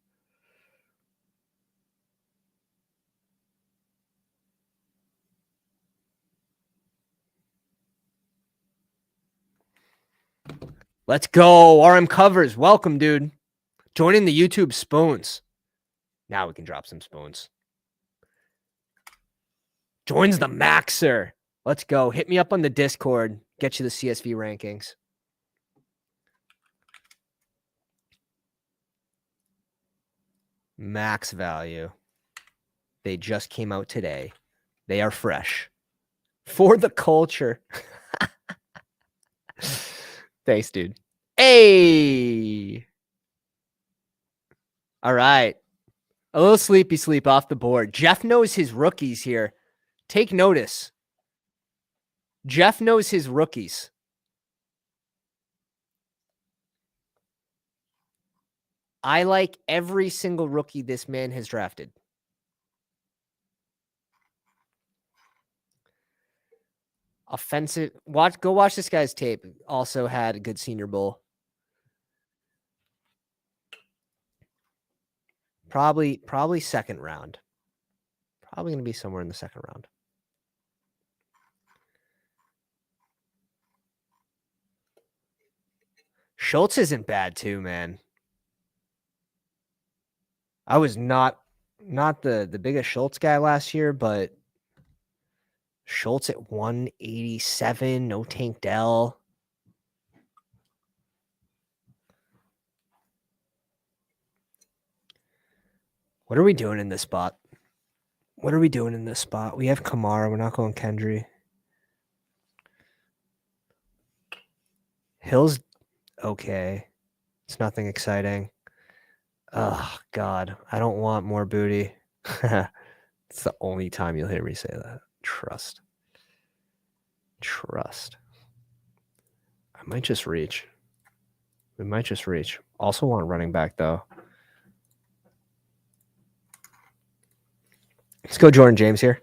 S1: Let's go. RM Covers. Welcome, dude. Joining the YouTube spoons. Now we can drop some spoons. Joins the Maxer. Let's go. Hit me up on the Discord. Get you the CSV rankings. Max value. They just came out today. They are fresh. For the culture. Thanks, dude. Hey. All right. A little sleepy sleep off the board. Jeff knows his rookies here. Take notice. Jeff knows his rookies. I like every single rookie this man has drafted. Offensive. Go watch this guy's tape. Also had a good Senior Bowl. Probably second round. Probably going to be somewhere in the second round. Schultz isn't bad too, man. I was not the biggest Schultz guy last year, but Schultz at 187, no Tank Dell. What are we doing in this spot? We have Kamara. We're not going Kendry. Hill's okay. It's nothing exciting. Oh, God. I don't want more booty. It's the only time you'll hear me say that. Trust. I might just reach. We might just reach. Also want running back, though. Let's go Jordan James here.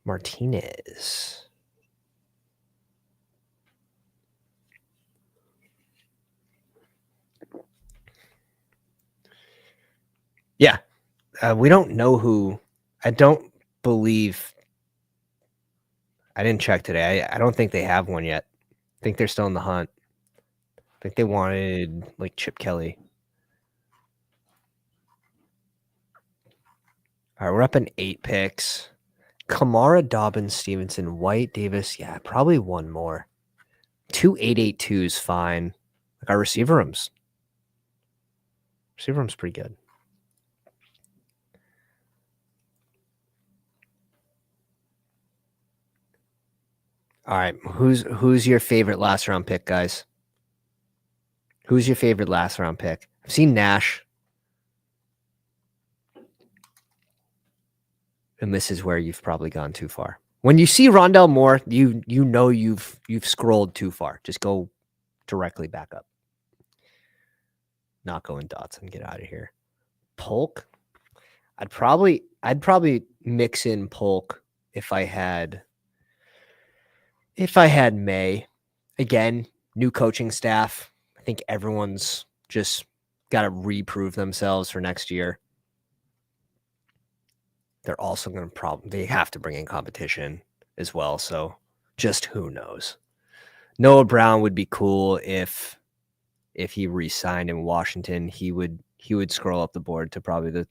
S1: Martinez. Yeah. We don't know who. I don't believe. I didn't check today. I don't think they have one yet. I think they're still in the hunt. I think they wanted like Chip Kelly. All right, we're up in 8 picks. Kamara, Dobbins, Stevenson, White, Davis. Yeah, probably one more. 2 882s fine. Like our receiver room's pretty good. All right, who's your favorite last round pick, guys? Who's your favorite last round pick? I've seen Nash. And this is where you've probably gone too far. When you see Rondell Moore, you know you've scrolled too far. Just go directly back up. Not going Dotson. Get out of here. Polk. I'd probably mix in Polk if I had May. Again, new coaching staff. I think everyone's just got to reprove themselves for next year. They're also going to they have to bring in competition as well. So just who knows? Noah Brown would be cool if he re-signed in Washington. He would scroll up the board to probably the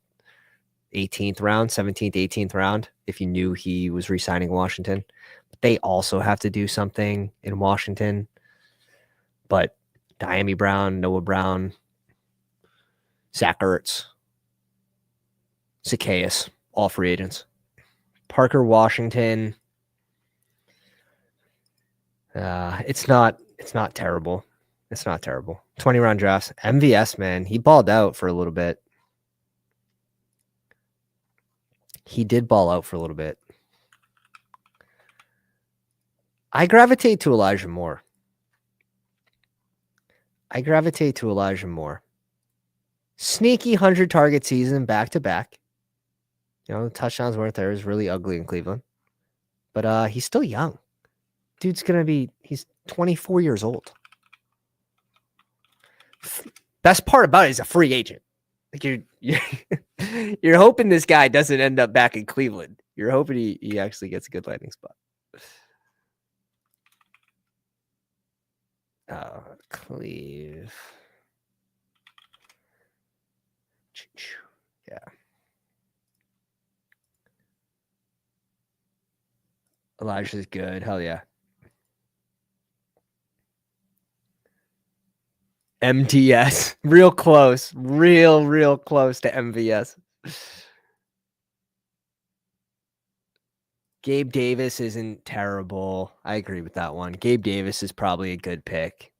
S1: 18th round, 17th, 18th round if you knew he was re-signing Washington. But they also have to do something in Washington. But Diami Brown, Noah Brown, Zach Ertz, Zacchaeus, all free agents. Parker Washington. It's not terrible. It's not terrible. 20 round drafts. MVS, man, he balled out for a little bit. He did ball out for a little bit. I gravitate to Elijah Moore. Sneaky 100 target season back to back. You know, the touchdowns weren't there. It was really ugly in Cleveland. But he's still young. He's 24 years old. Best part about it is a free agent. Like you're hoping this guy doesn't end up back in Cleveland. You're hoping he actually gets a good landing spot. Cleve. Yeah. Elijah's good. Hell yeah. MTS. Real close. Real close to MVS. Gabe Davis isn't terrible. I agree with that one. Gabe Davis is probably a good pick.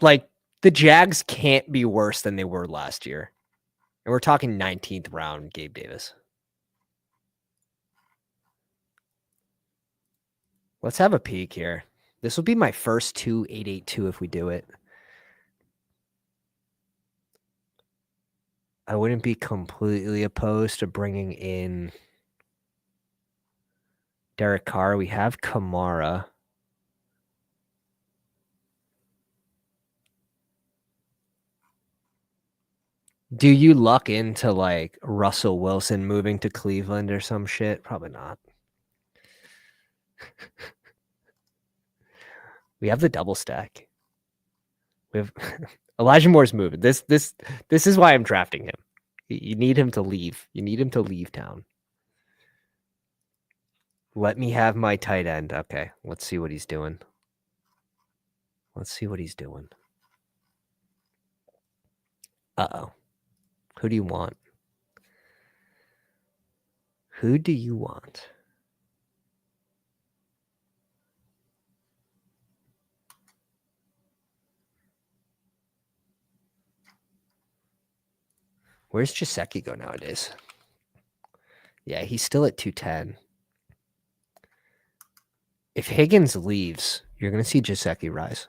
S1: Like, the Jags can't be worse than they were last year. And we're talking 19th round, Gabe Davis. Let's have a peek here. This will be my first 2882 if we do it. I wouldn't be completely opposed to bringing in Derek Carr. We have Kamara. Do you luck into like Russell Wilson moving to Cleveland or some shit? Probably not. We have the double stack. We have Elijah Moore's moving. This is why I'm drafting him. You need him to leave. You need him to leave town. Let me have my tight end. Okay, let's see what he's doing. Let's see what he's doing. Uh-oh. Who do you want? Who do you want? Where's Jaceki go nowadays? Yeah, he's still at 210. If Higgins leaves, you're going to see Jaceki rise.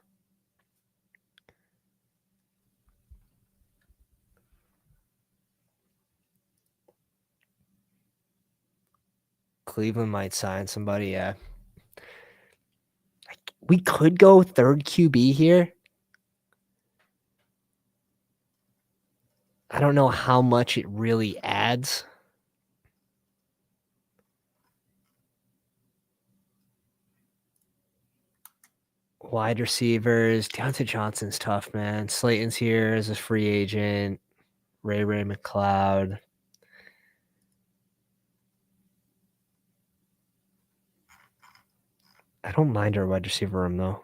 S1: Cleveland might sign somebody, yeah. We could go third QB here. I don't know how much it really adds. Wide receivers. Deontay Johnson's tough, man. Slayton's here as a free agent. Ray McLeod. I don't mind our wide receiver room, though.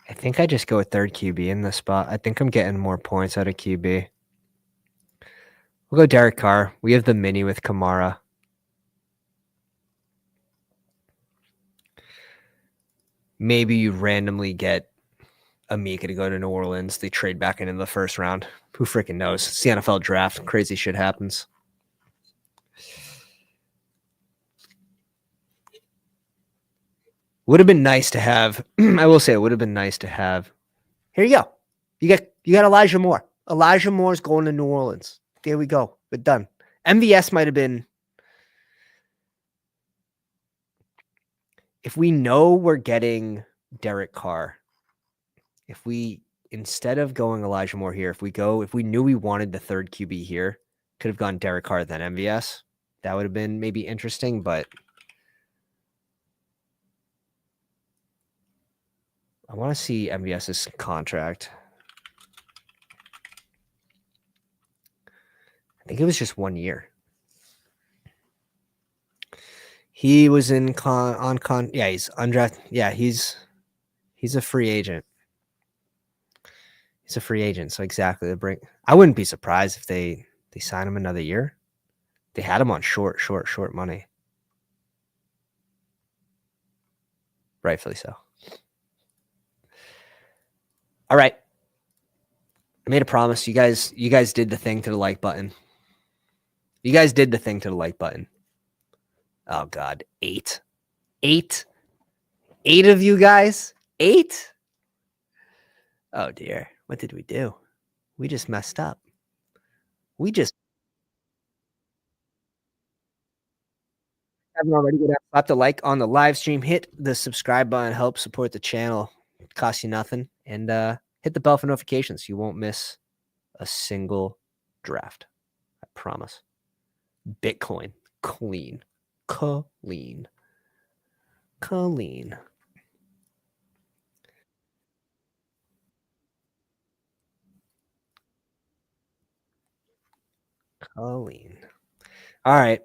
S1: I think I just go with third QB in this spot. I think I'm getting more points out of QB. We'll go Derek Carr. We have the mini with Kamara. Maybe you randomly get Amika to go to New Orleans. They trade back in the first round. Who freaking knows? It's the NFL draft. Crazy shit happens. Would have been nice to have. I will say it would have been nice to have. Here you go. You got Elijah Moore. Elijah Moore's going to New Orleans. There we go. We're done. MVS might have been. If we know we're getting Derek Carr, if we instead of going Elijah Moore here, if we knew we wanted the third QB here, could have gone Derek Carr then MVS. That would have been maybe interesting, but I want to see MVS's contract. I think it was just 1 year. He was in he's undrafted. Yeah, he's a free agent. He's a free agent, so exactly. I wouldn't be surprised if they sign him another year. They had him on short money. Rightfully so. All right. I made a promise. You guys did the thing to the like button. You guys did the thing to the like button. Oh God, 8 of you guys. 8. Oh dear, what did we do? We just messed up. Haven't already, slap the like on the live stream. Hit the subscribe button. Help support the channel. It costs you nothing. And hit the bell for notifications. You won't miss a single draft. I promise. Bitcoin. Clean. Clean. Clean. Clean. All right.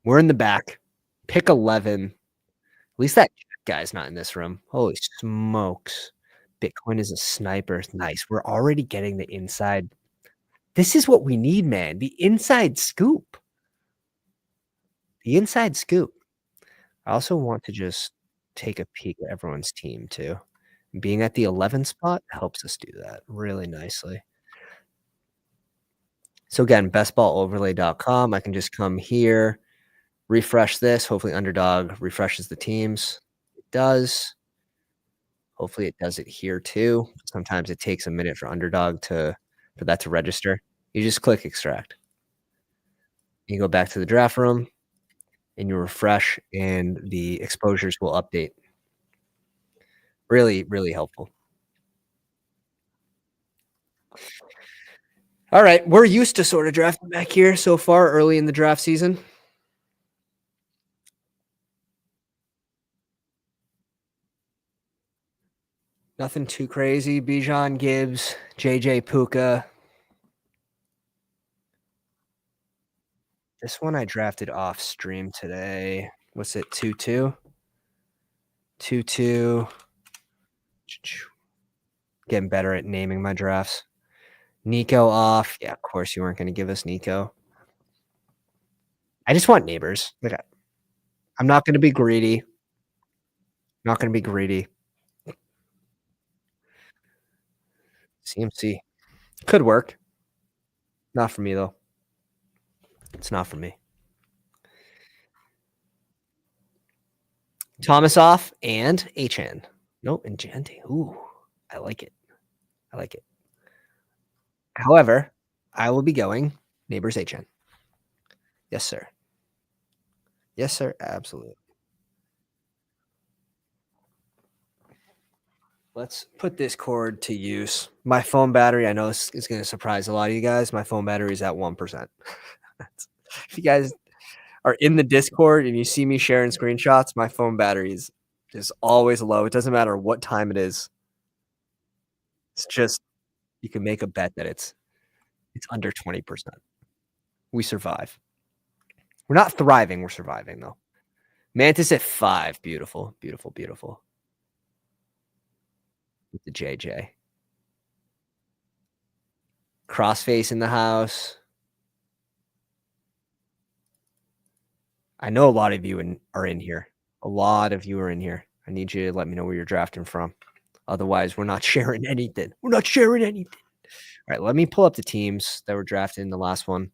S1: We're in the back. Pick 11. At least that guy's not in this room. Holy smokes. Bitcoin is a sniper. Nice. We're already getting the inside. This is what we need, man. The inside scoop. The inside scoop. I also want to just take a peek at everyone's team too. Being at the 11th spot helps us do that really nicely. So again, bestballoverlay.com. I can just come here, refresh this. Hopefully, Underdog refreshes the teams. It does. Hopefully, it does it here too. Sometimes it takes a minute for Underdog for that to register. You just click extract. You go back to the draft room and you refresh, and the exposures will update. Really, really helpful. All right, we're used to sort of drafting back here so far early in the draft season. Nothing too crazy. Bijan, Gibbs, JJ, Puka. This one I drafted off stream today. What's it? 2-2? 2-2. Getting better at naming my drafts. Nico off. Yeah, of course you weren't going to give us Nico. I just want neighbors. Like, I'm not going to be greedy. Not going to be greedy. CMC. Could work. Not for me, though. It's not for me. Thomas off and Achan. Nope, and Gente. Ooh, I like it. I like it. However, I will be going neighbors Achan. Yes, sir. Yes, sir. Absolutely. Let's put this cord to use. My phone battery, I know this is going to surprise a lot of you guys. My phone battery is at 1%. If you guys are in the Discord and you see me sharing screenshots, my phone battery is just always low. It doesn't matter what time it is. It's just you can make a bet that it's under 20%. We survive. We're not thriving. We're surviving, though. Mantis at 5. Beautiful, beautiful, beautiful. With the JJ. Crossface in the house. I know a lot of you are in here. A lot of you are in here. I need you to let me know where you're drafting from. Otherwise, we're not sharing anything. We're not sharing anything. All right, let me pull up the teams that were drafted in the last one.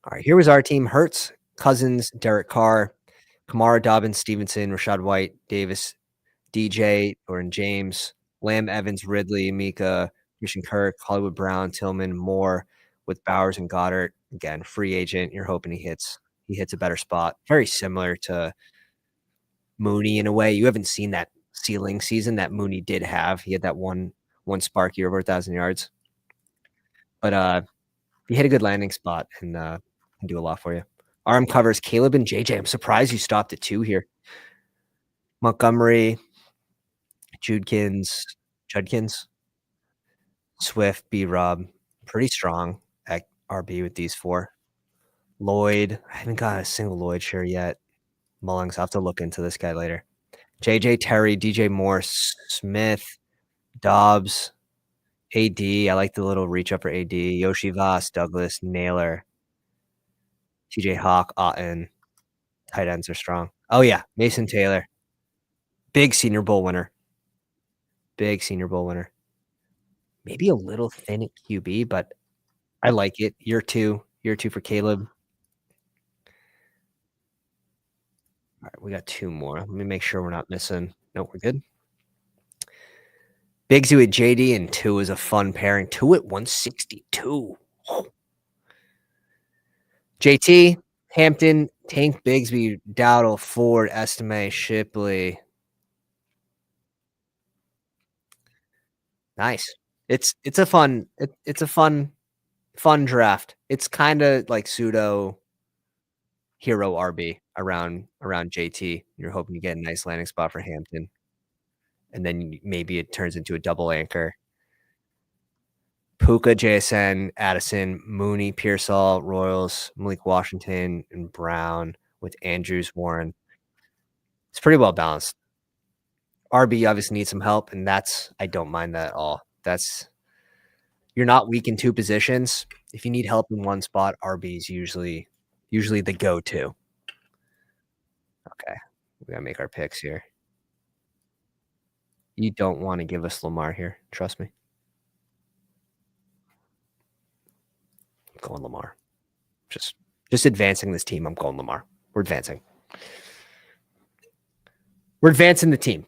S1: All right, here was our team. Hurts, Cousins, Derek Carr, Kamara, Dobbins, Stevenson, Rashad White, Davis, DJ, or in James, Lamb, Evans, Ridley, Mika, Christian Kirk, Hollywood Brown, Tillman, Moore, with Bowers and Goddard. Again, free agent. You're hoping he hits a better spot. Very similar to Mooney in a way. You haven't seen that ceiling season that Mooney did have. He had that one spark year over 1,000 yards. But he hit a good landing spot and can do a lot for you. Arm covers Caleb and JJ. I'm surprised you stopped at 2 here. Montgomery, Judkins, Swift, B-Rob. Pretty strong at RB with these 4. Lloyd. I haven't got a single Lloyd share yet. Mullings. I'll have to look into this guy later. JJ Terry, DJ Morse, Smith, Dobbs, AD. I like the little reach up for AD. Yoshi Voss, Douglas, Naylor, TJ Hawk, Otten. Tight ends are strong. Oh, yeah. Mason Taylor. Big Senior Bowl winner. Big Senior Bowl winner. Maybe a little thin at QB, but I like it. Year two for Caleb. All right, we got 2 more. Let me make sure we're not missing. Nope, we're good. Bigsy with JD and 2 is a fun pairing. 2 at 162. Oh. JT, Hampton, Tank, Bigsby, Dowdle, Ford, Estime, Shipley. Nice. It's a fun draft. It's kind of like pseudo hero RB around JT. You're hoping to get a nice landing spot for Hampton. And then maybe it turns into a double anchor. Puka, JSN, Addison, Mooney, Pearsall, Royals, Malik Washington, and Brown with Andrews, Warren. It's pretty well balanced. RB obviously needs some help, and I don't mind that at all. You're not weak in 2 positions. If you need help in one spot, RB is usually the go-to. Okay, we gotta make our picks here. You don't wanna give us Lamar here, trust me. I'm going Lamar. Just just advancing this team, I'm going Lamar. We're advancing. We're advancing the team.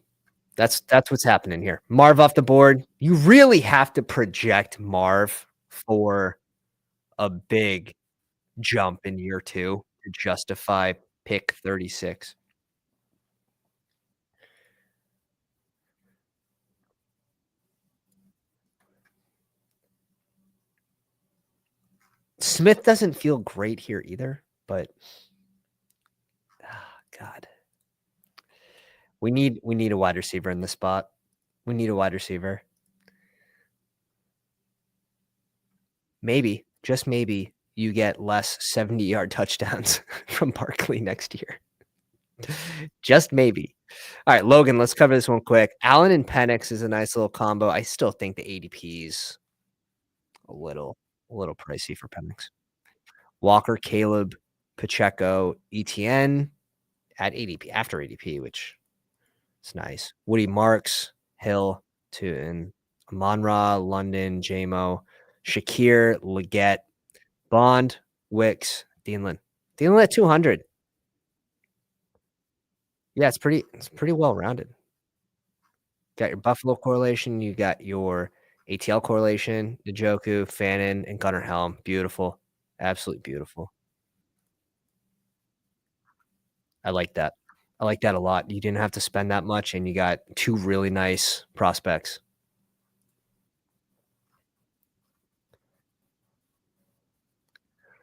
S1: That's what's happening here. Marv off the board. You really have to project Marv for a big jump in year 2 to justify pick 36. Smith doesn't feel great here either, but God, we need a wide receiver in this spot. We need a wide receiver. Maybe, just maybe, you get less 70-yard touchdowns from Barkley next year. Just maybe. All right, Logan, let's cover this one quick. Allen and Penix is a nice little combo. I still think the ADP's a little pricey for Penix. Walker, Caleb, Pacheco, ETN at ADP, after ADP, which is nice. Woody Marks, Hill, and Amon-Ra, London, JMO, Shakir, Leggett, Bond, Wicks, Thielen. Thielen at 200. Yeah, it's pretty well rounded. Got your Buffalo correlation, you got your ATL correlation, Njoku, Fannin, and Gunnar Helm. Beautiful. Absolutely beautiful. I like that. I like that a lot. You didn't have to spend that much, and you got 2 really nice prospects.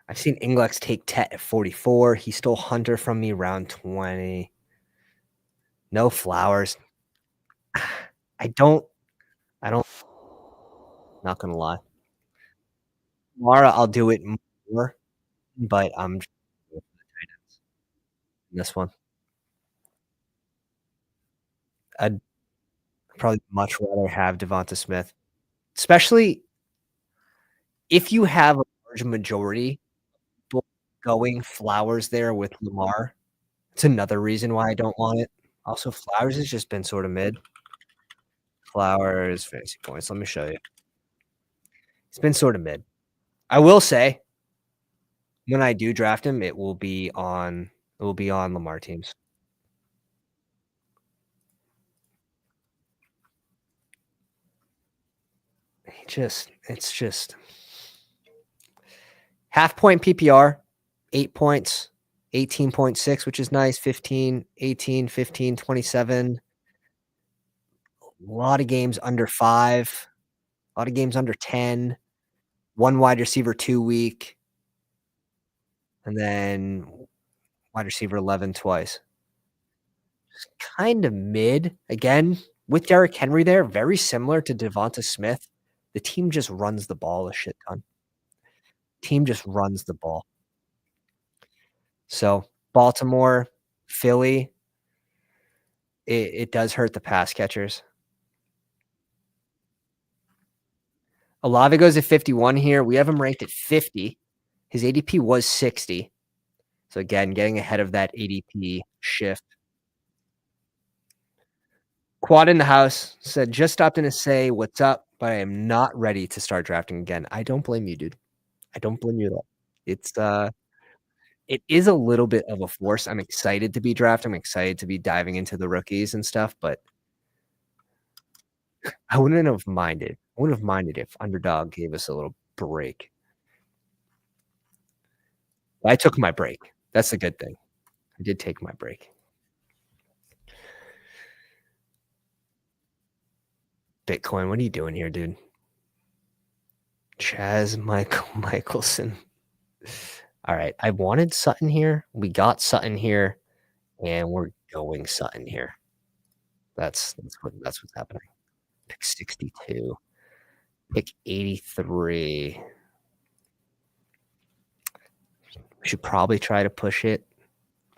S1: I've seen Inglex take Tet at 44. He stole Hunter from me round 20. No Flowers. I don't not gonna lie. Mara, I'll do it more, but I'm just with the Titans in this one. I'd probably much rather have Devonta Smith, especially if you have a large majority people going Flowers there with Lamar. It's another reason why I don't want it. Also, Flowers has just been sort of mid. Flowers, fantasy points. Let me show you. It's been sort of mid. I will say, when I do draft him, it will be on Lamar teams. It's just half point PPR, 8 points, 18.6, which is nice, 15, 18, 15, 27. A lot of games under 5, a lot of games under 10, 1 wide receiver 2 week, and then wide receiver 11 twice. Kind of mid. Again, with Derrick Henry there, very similar to Devonta Smith. The team just runs the ball a shit ton. Team just runs the ball. So Baltimore, Philly, it does hurt the pass catchers. Olave goes at 51 here. We have him ranked at 50. His ADP was 60. So again, getting ahead of that ADP shift. Quad in the house said, just stopped in to say what's up, but I am not ready to start drafting again. I don't blame you, dude. I don't blame you at all. It is a little bit of a force. I'm excited to be drafting. I'm excited to be diving into the rookies and stuff, but I wouldn't have minded. I wouldn't have minded if Underdog gave us a little break. I took my break. That's a good thing. I did take my break. Bitcoin, what are you doing here, dude? Chaz Michelson. All right. I wanted Sutton here. We got Sutton here, and we're going Sutton here. That's what's happening. Pick 62. Pick 83. We should probably try to push it.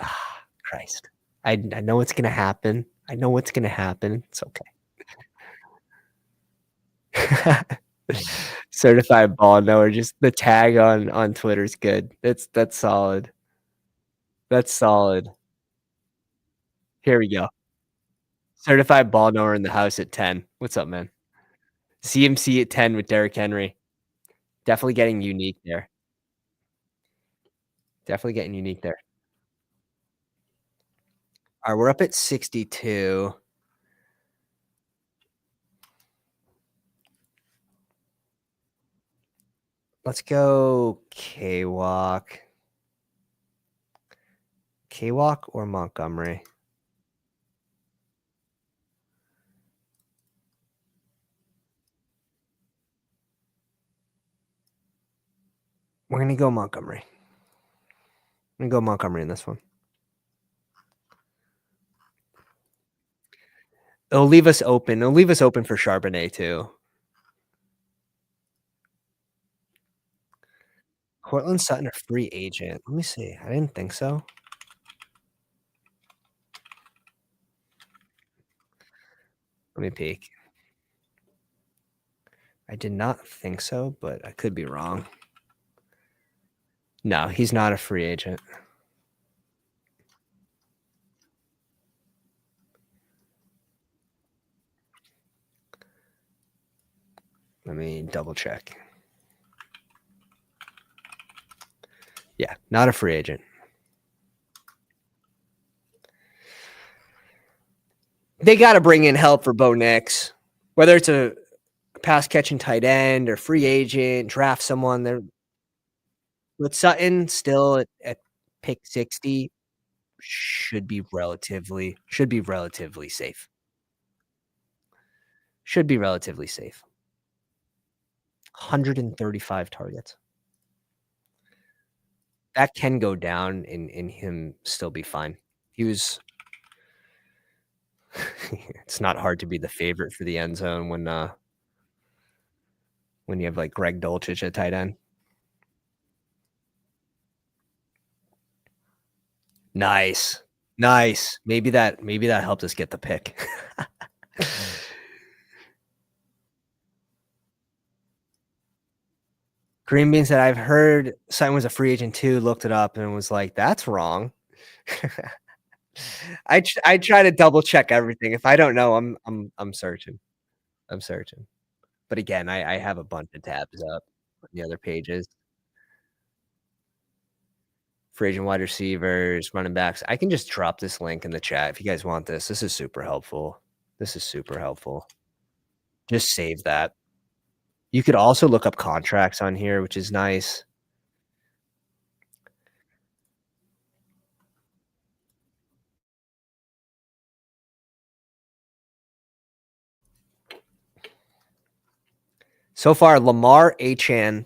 S1: Ah, Christ. I know what's gonna happen. I know what's gonna happen. It's okay. Certified ball knower. Just the tag on Twitter is good. That's solid. That's solid. Here we go. Certified ball knower in the house at 10. What's up, man? CMC at 10 with Derrick Henry. Definitely getting unique there. Definitely getting unique there. Alright, we're up at 62. Let's go K-Walk. K-Walk or Montgomery? We're gonna go Montgomery. I'm gonna go Montgomery in this one. It'll leave us open. It'll leave us open for Charbonnet too. Cortland Sutton, a free agent. Let me see. I didn't think so. Let me peek. I did not think so, but I could be wrong. No, he's not a free agent. Let me double check. Yeah, not a free agent. They got to bring in help for Bo Nix, whether it's a pass catching tight end or free agent, draft someone there. But Sutton still at pick 60 should be relatively safe. Should be relatively safe. 135 targets. That can go down and him still be fine. He was it's not hard to be the favorite for the end zone when you have, like, Greg Dulcich at tight end. Nice. Nice. Maybe that helped us get the pick. Green bean said, "I've heard Sutton was a free agent too," looked it up and was like, "That's wrong." I try to double check everything. If I don't know, I'm searching. I'm searching. But again, I have a bunch of tabs up on the other pages. Free agent wide receivers, running backs. I can just drop this link in the chat if you guys want this. This is super helpful. This is super helpful. Just save that. You could also look up contracts on here, which is nice. So far, Lamar, Achane,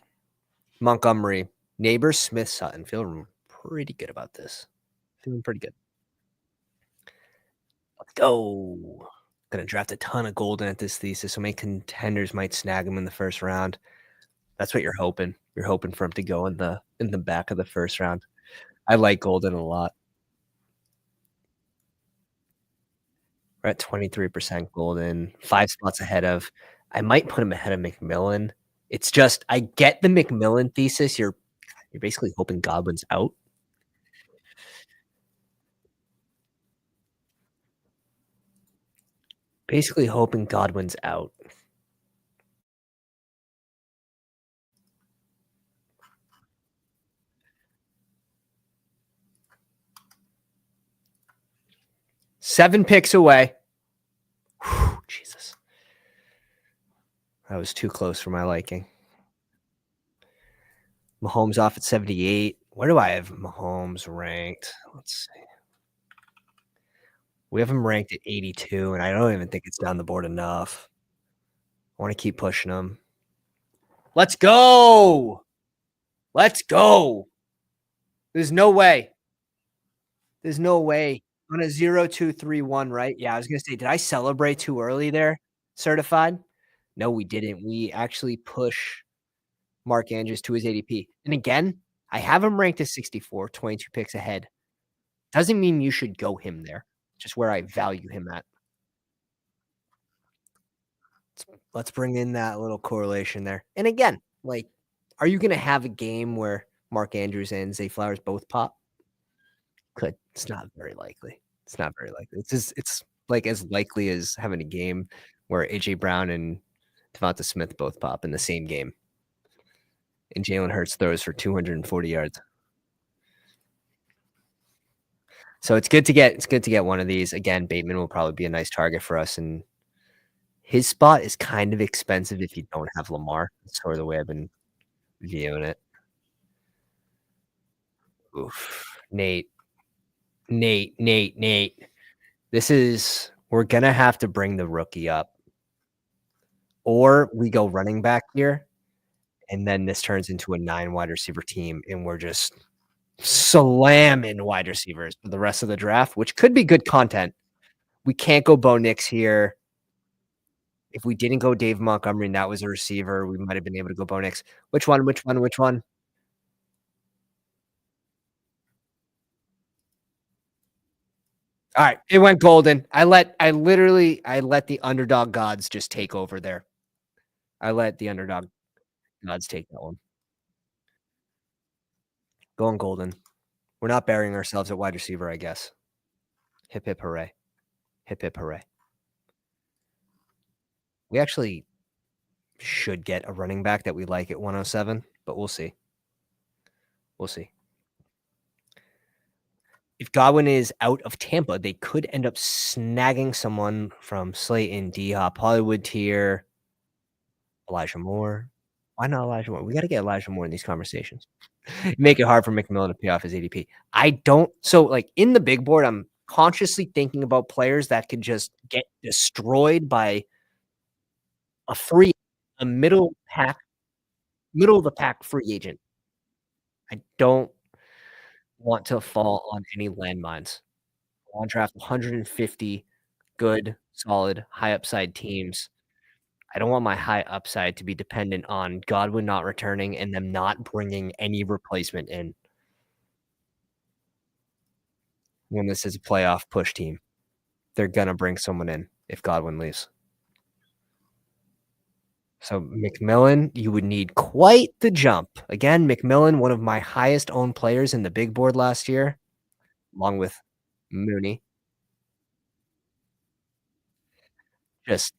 S1: Montgomery, Neighbors, Smith, Sutton. Feeling pretty good about this. Feeling pretty good. Let's go. Gonna draft a ton of golden at this thesis. So many contenders might snag him in the first round. That's what you're hoping. You're hoping for him to go in the back of the first round. I like golden a lot. We're at 23% golden, 5 spots ahead of I might put him ahead of McMillan. It's just I get the McMillan thesis. You're basically hoping Godwin's out. Basically hoping Godwin's out. Seven picks away. Whew, Jesus. That was too close for my liking. Mahomes off at 78. Where do I have Mahomes ranked? Let's see. We have him ranked at 82, and I don't even think it's down the board enough. I want to keep pushing him. Let's go. Let's go. There's no way. There's no way. On a 0-2-3-1, right? Yeah, I was gonna say, did I celebrate too early there, certified? No, we didn't. We actually push Mark Andrews to his ADP. And again, I have him ranked as 64, 22 picks ahead. Doesn't mean you should go him there, just where I value him at. Let's bring in that little correlation there. And again, like, are you gonna have a game where Mark Andrews and Zay Flowers both pop? Could. It's not very likely. It's not very likely. It's like, as likely as having a game where AJ Brown and Devonta Smith both pop in the same game, and Jalen Hurts throws for 240 yards. So it's good to get one of these. Again, Bateman will probably be a nice target for us, and his spot is kind of expensive if you don't have Lamar. That's sort of the way I've been viewing it. Oof. Nate. This is we're gonna have to bring the rookie up, or we go running back here, and then this turns into a 9 wide receiver team, and we're just slamming wide receivers for the rest of the draft, which could be good content. We can't go Bo Nix here. If we didn't go Dave Montgomery and that was a receiver, we might have been able to go Bo Nix. Which one? Which one? Which one? All right, it went golden. I let the underdog gods just take over there. I let the underdog gods take that one. Going golden. We're not burying ourselves at wide receiver, I guess. Hip hip hooray. Hip hip hooray. We actually should get a running back that we like at 107, but we'll see. We'll see. If Godwin is out of Tampa, they could end up snagging someone from Slayton, D-Hop, Hollywood tier, Elijah Moore. Why not Elijah Moore? We got to get Elijah Moore in these conversations. Make it hard for McMillan to pay off his ADP. I don't. So, like in the big board, I'm consciously thinking about players that could just get destroyed by a free, a middle of the pack free agent. I don't want to fall on any landmines. I want to draft 150 good, solid, high upside teams. I don't want my high upside to be dependent on Godwin not returning and them not bringing any replacement in when this is a playoff push team. They're gonna bring someone in if Godwin leaves. So McMillan, you would need quite the jump. Again, McMillan, one of my highest owned players in the big board last year, along with Mooney. Just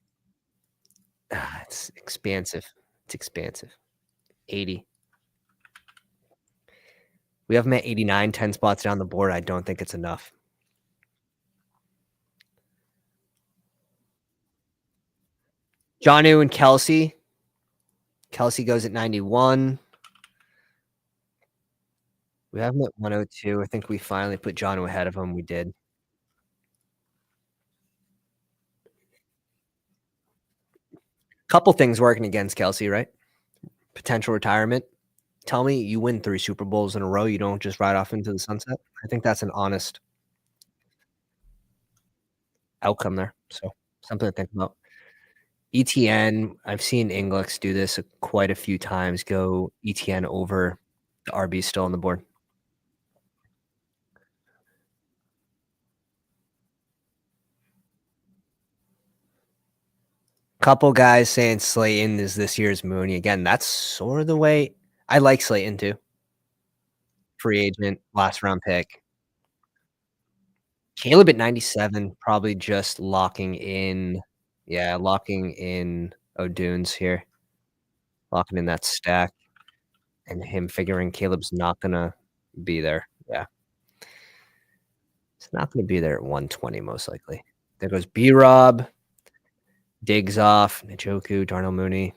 S1: it's expansive. It's expansive. 80. We have him at 89, 10 spots down the board. I don't think it's enough. Jonnu and Kelsey. Kelsey goes at 91. We have him at 102. I think we finally put Jonnu ahead of him. We did. Couple things working against Kelsey, right? Potential retirement. Tell me you win 3 Super Bowls in a row. You don't just ride off into the sunset. I think that's an honest outcome there. So something to think about. ETN, I've seen Inglex do this quite a few times. Go ETN over the RB still on the board. Couple guys saying Slayton is this year's Mooney. Again, that's sort of the way I like Slayton too. Free agent, last round pick. Caleb at 97, probably just locking in. Yeah, locking in O'Dunes here, locking in that stack, and him figuring Caleb's not gonna be there. Yeah, he's not gonna be there at 120 most likely. There goes B-Rob, Diggs off, Njoku, Darnell Mooney.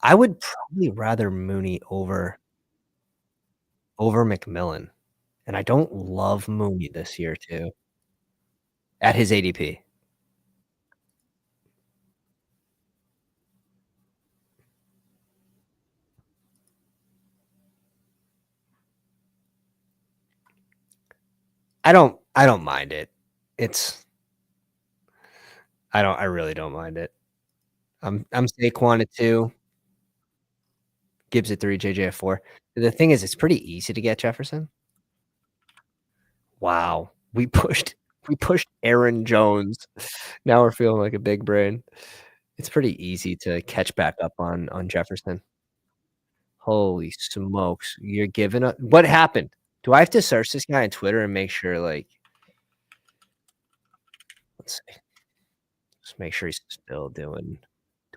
S1: I would probably rather Mooney over McMillan, and I don't love Mooney this year too at his ADP. I don't mind it. It's I really don't mind it. I'm Saquon at 2, Gibbs at 3, JJ at 4. The thing is, it's pretty easy to get Jefferson. Wow, we pushed Aaron Jones. Now we're feeling like a big brain. It's pretty easy to catch back up on Jefferson. Holy smokes, you're giving up what happened? Do I have to search this guy on Twitter and make sure, like Let's see. Just make sure he's still doing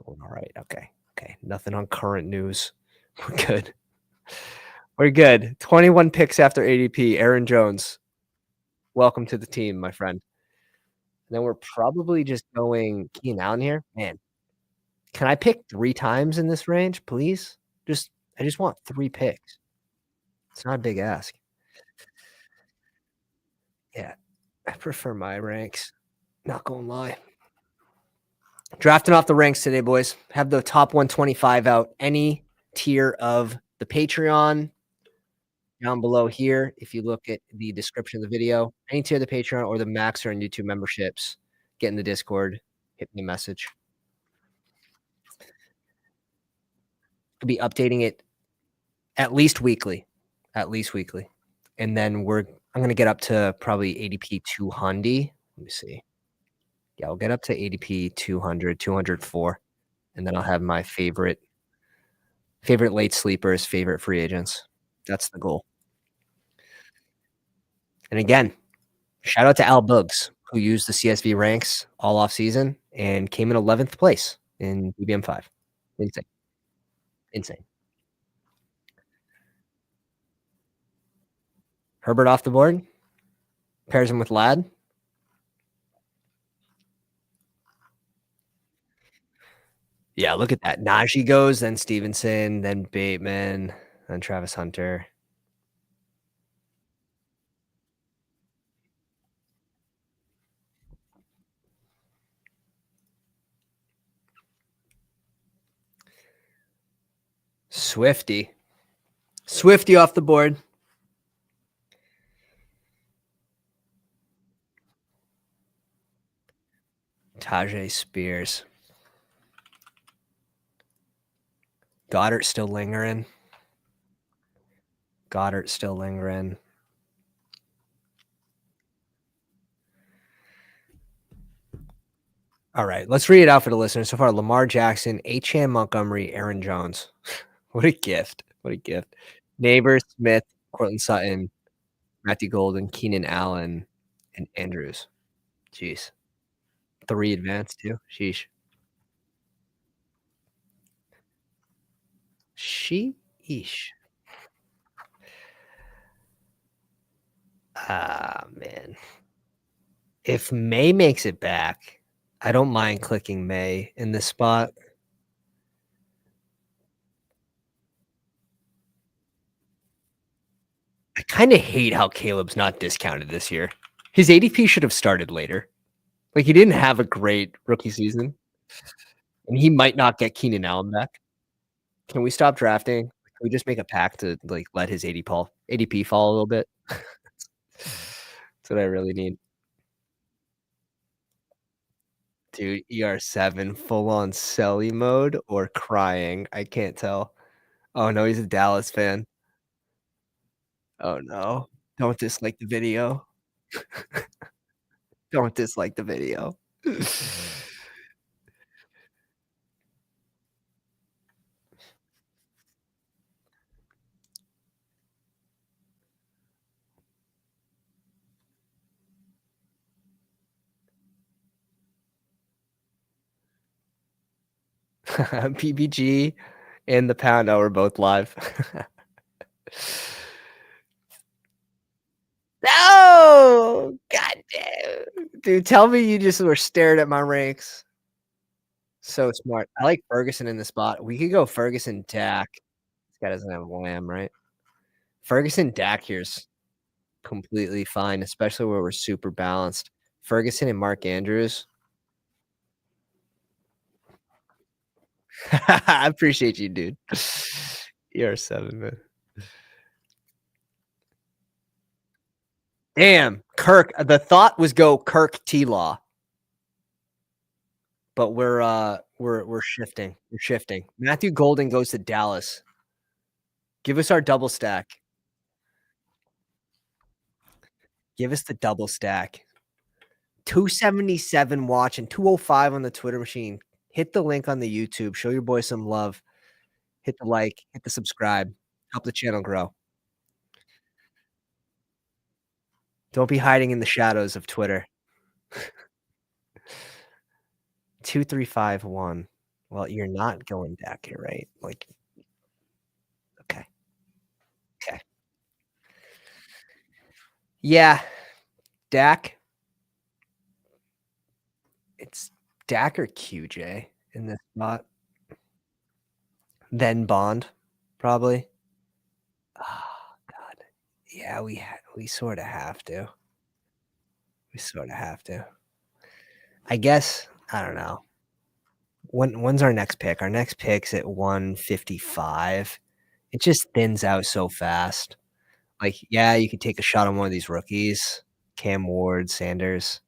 S1: all right. Okay. Okay. Nothing on current news. We're good. We're good. 21 picks after ADP. Aaron Jones, welcome to the team, my friend. And then we're probably just going Keenan Allen here. Man, can I pick 3 times in this range, please? Just I just want 3 picks. It's not a big ask. Yeah, I prefer my ranks. Not gonna lie. Drafting off the ranks today, boys. Have the top 125 out. Any tier of the Patreon down below here. If you look at the description of the video, any tier of the Patreon or the Max or YouTube memberships, get in the Discord, hit me a message. I'll be updating it at least weekly, at least weekly. And then I'm gonna get up to probably ADP 200. Let me see. Yeah, I'll get up to ADP 200, 204, and then I'll have my favorite late sleepers, favorite free agents. That's the goal. And again, shout out to Al Bugs, who used the CSV ranks all off season and came in 11th place in BBM5. Insane. Insane. Herbert off the board. Pairs him with Ladd. Yeah, look at that. Najee goes, then Stevenson, then Bateman, then Travis Hunter. Swifty. Swifty off the board. Tajay Spears. Goddard still lingering. Goddard still lingering. All right, let's read it out for the listeners. So far, Lamar Jackson, H.M. Montgomery, Aaron Jones. What a gift. What a gift. Neighbors, Smith, Cortland Sutton, Matthew Golden, Keenan Allen, and Andrews. Jeez. 3 advanced too. Sheesh. Sheesh. Ah, man. If May makes it back, I don't mind clicking May in this spot. I kinda hate how Caleb's not discounted this year. His ADP should have started later. Like, he didn't have a great rookie season, and he might not get Keenan Allen back. Can we stop drafting? Can we just make a pact to, like, let his ADP fall a little bit? That's what I really need. Dude, ER7 full on Selly mode or crying? I can't tell. Oh, no, he's a Dallas fan. Oh, no. Don't dislike the video. Don't dislike the video. PBG and the Pound Hour both live. No! God damn. Dude, tell me you just were staring at my ranks. So smart. I like Ferguson in the spot. We could go Ferguson, Dak. This guy doesn't have Lamb, right? Ferguson, Dak here's completely fine, especially where we're super balanced. Ferguson and Mark Andrews. I appreciate you, dude. You're 7, man. Damn, Kirk. The thought was go Kirk T-Law, but we're shifting. We're shifting. Matthew Golden goes to Dallas. Give us our double stack. Give us the double stack. 277 watch and 205 on the Twitter machine. Hit the link on the YouTube. Show your boy some love. Hit the like, hit the subscribe. Help the channel grow. Don't be hiding in the shadows of Twitter. 2, 3, 5, 1. Well, you're not going back here, right? Like, okay, okay. Yeah, Dak. It's Dak or QJ in this spot, then Bond, probably. Oh, God. Yeah, we sorta have to. We sorta have to. I guess I don't know. When's our next pick? Our next pick's at 155. It just thins out so fast. Like, yeah, you could take a shot on one of these rookies, Cam Ward, Sanders.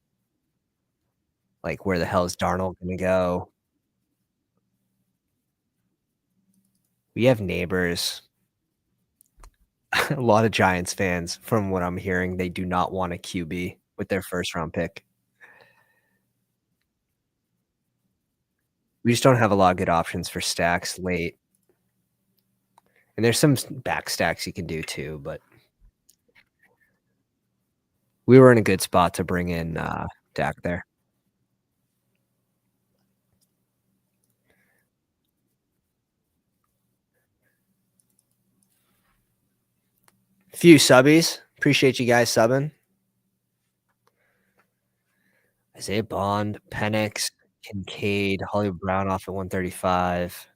S1: Like, where the hell is Darnold gonna go? We have neighbors. A lot of Giants fans, from what I'm hearing, they do not want a QB with their first round pick. We just don't have a lot of good options for stacks late, and there's some back stacks you can do too, but we were in a good spot to bring in, Dak there. Few subbies. Appreciate you guys subbing. Isaiah Bond, Penix, Kincaid, Hollywood Brown off at 135.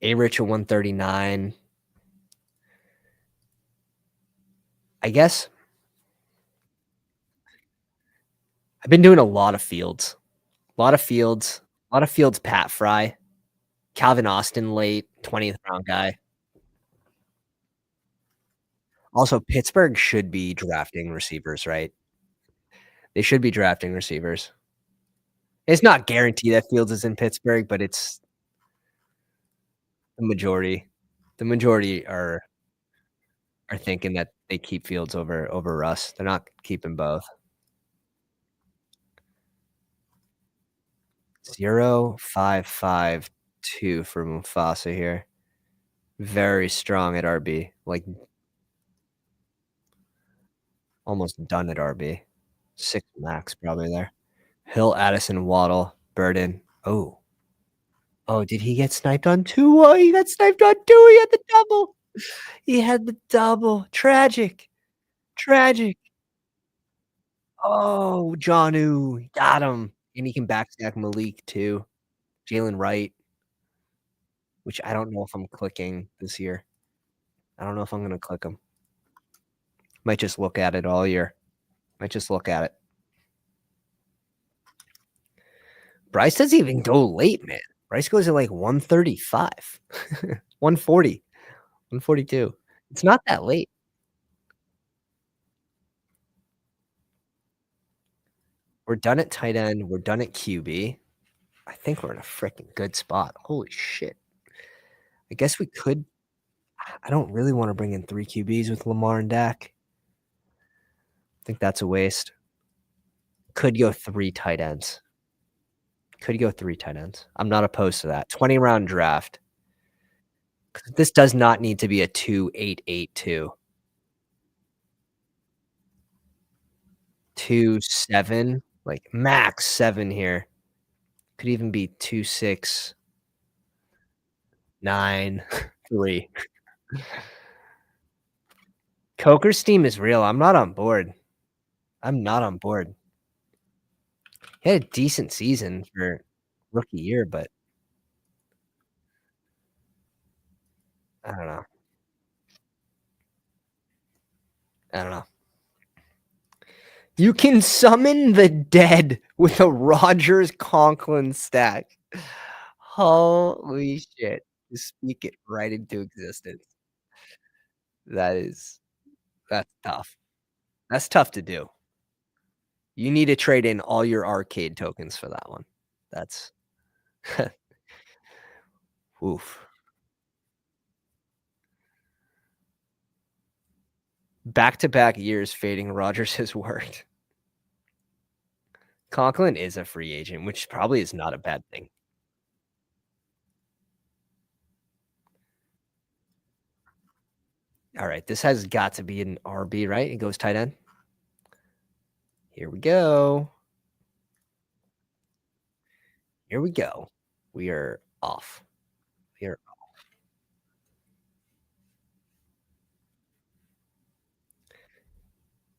S1: A-Rich at 139. I guess I've been doing a lot of Fields. A lot of Fields. A lot of Fields Pat Fry. Calvin Austin late, 20th round guy. Also, Pittsburgh should be drafting receivers, right? They should be drafting receivers. It's not guaranteed that Fields is in Pittsburgh, but it's the majority. The majority are thinking that they keep Fields over Russ. They're not keeping both. 0.552 for Mufasa here. Very strong at RB, like, almost done at RB. 6 max probably there. Hill, Addison, Waddle, Burden. Oh. Oh, did he get sniped on 2? Oh, he got sniped on 2, he had the double. He had the double. Tragic. Tragic. Oh, Jonnu, got him. And he can backstack Malik too. Jalen Wright, which I don't know if I'm clicking this year. I don't know if I'm gonna click him. Might just look at it all year. Might just look at it. Bryce doesn't even go late, man. Bryce goes at like 135, 140, 142. It's not that late. We're done at tight end. We're done at QB. I think we're in a freaking good spot. Holy shit. I guess we could. I don't really want to bring in 3 QBs with Lamar and Dak. I think that's a waste. Could go 3 tight ends. Could go 3 tight ends. I'm not opposed to that. 20-round draft. This does not need to be a 2-8-8-2. 2-7, like max 7 here. Could even be 2-6-9-3. Coker's steam is real. I'm not on board. I'm not on board. He had a decent season for rookie year, but I don't know. I don't know. You can summon the dead with a Rogers Conklin stack. Holy shit. Just speak it right into existence. That is that's tough. That's tough to do. You need to trade in all your arcade tokens for that one. That's oof. Back-to-back years fading Rogers has worked. Conklin is a free agent, which probably is not a bad thing. All right, this has got to be an RB, right? It goes tight end. Here we go. Here we go. We are off. We are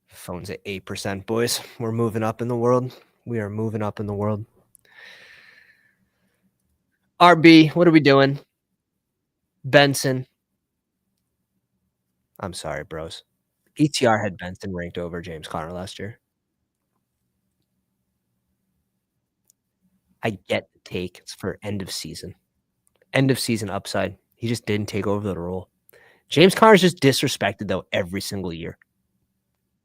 S1: phones at 8%, boys. We're moving up in the world. We are moving up in the world. RB, what are we doing? Benson. I'm sorry, bros. ETR had Benson ranked over James Conner last year. I get the take. It's for end of season. End of season upside. He just didn't take over the role. James Conner's just disrespected, though, every single year.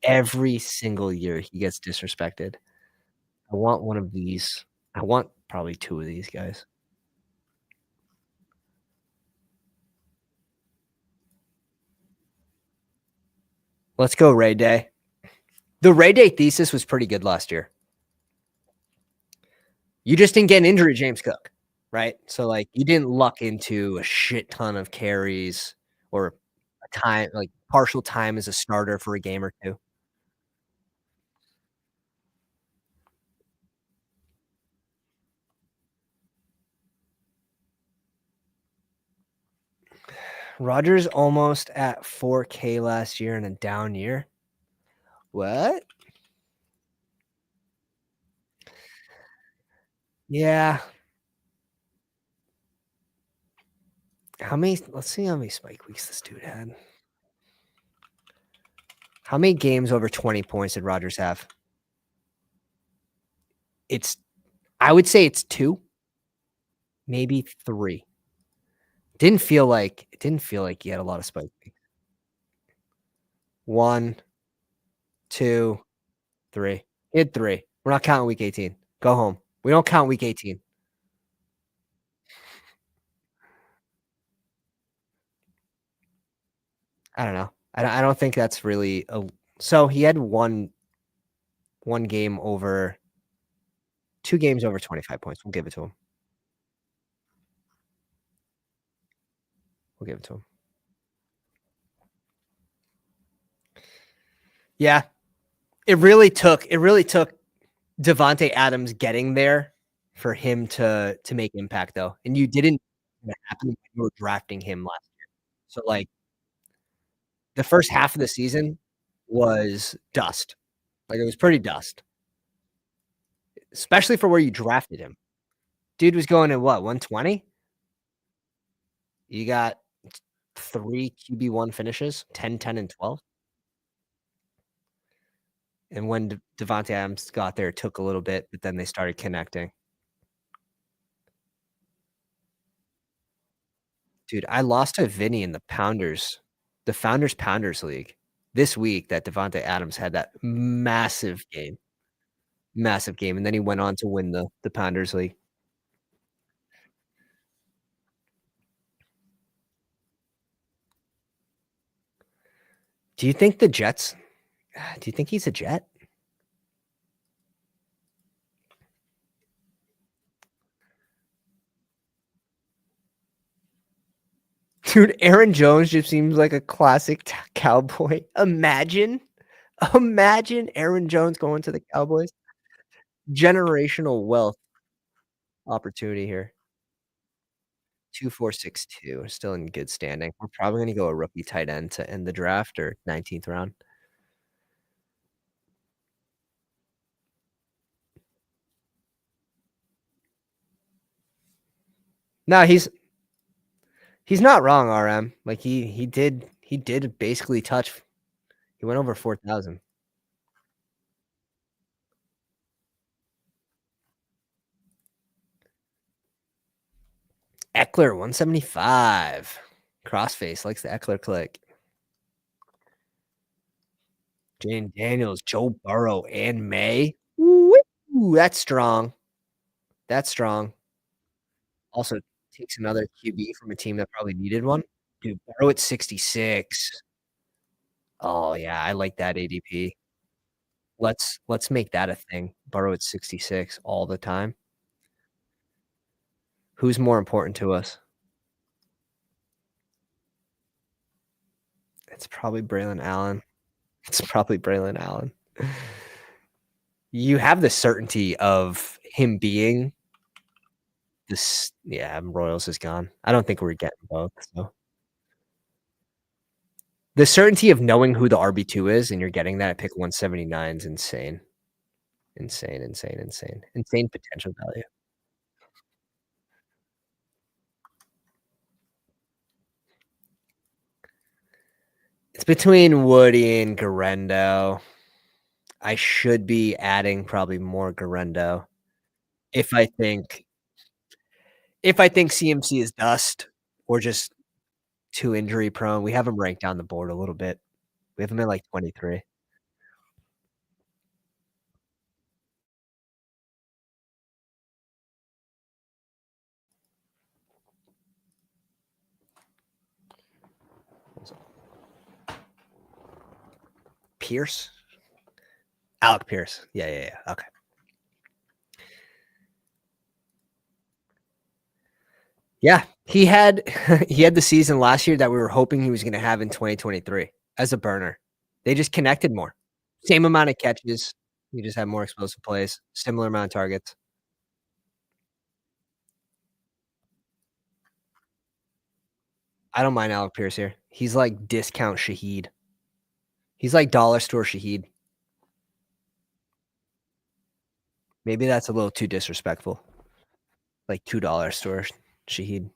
S1: Every single year he gets disrespected. I want one of these. I want probably 2 of these guys. Let's go Ray Day. The Ray Day thesis was pretty good last year. You just didn't get an injury to James Cook, right? So, like, you didn't luck into a shit ton of carries or a time like, partial time as a starter for a game or 2. Rodgers almost at 4K last year in a down year. What? Yeah. How many let's see how many spike weeks this dude had. How many games over 20 points did Rodgers have? It's I would say it's 2, maybe 3. It didn't feel like he had a lot of spike weeks. 1, 2, 3. He had 3. We're not counting week 18. Go home. We don't count week 18. I don't know. I don't think that's really a so he had 1 game over 2 games over 25 points. We'll give it to him. We'll give it to him. Yeah. It really took Devontae Adams getting there for him to make impact, though, and you didn't happen when you were drafting him last year. So, like, the first half of the season was dust. Like, it was pretty dust, especially for where you drafted him. Dude was going at what, 120? You got 3 QB1 finishes, 10, 10, and 12, and when Devontae Adams got there, it took a little bit, but then they started connecting. Dude, I lost to Vinny in the Founders Pounders League this week that Devontae Adams had that massive game, and then he went on to win the Pounders League. Do you think the Jets do you think he's a Jet? Dude, Aaron Jones just seems like a classic cowboy. Imagine Aaron Jones going to the Cowboys. Generational wealth opportunity here. 2462, still in good standing. We're probably gonna go a rookie tight end to end the draft or 19th round. No, he's not wrong, RM. Like, he did basically touch he went over 4,000. Eckler, 175. Crossface likes the Eckler click. Jane Daniels, Joe Burrow, and May. Ooh, that's strong. That's strong. Also takes another QB from a team that probably needed one. Dude, Burrow at 66. Oh, yeah, I like that ADP. Let's make that a thing. Burrow at 66 all the time. Who's more important to us? It's probably Braylon Allen. It's probably Braylon Allen. You have the certainty of him being this. Yeah, Royals is gone. I don't think we're getting both, so the certainty of knowing who the RB2 is and you're getting that at pick 179 is insane. Insane, insane, insane. Insane potential value. It's between Woody and Garendo. I should be adding probably more Garendo if I think CMC is dust or just too injury prone. We have him ranked down the board a little bit. We have him at, like, 23. Pierce? Alec Pierce. Yeah, yeah, yeah. Okay. Yeah, he had he had the season last year that we were hoping he was gonna have in 2023 as a burner. They just connected more. Same amount of catches. He just had more explosive plays, similar amount of targets. I don't mind Alec Pierce here. He's like discount Shaheed. He's like dollar store Shaheed. Maybe that's a little too disrespectful. Like $2 store Shaheed.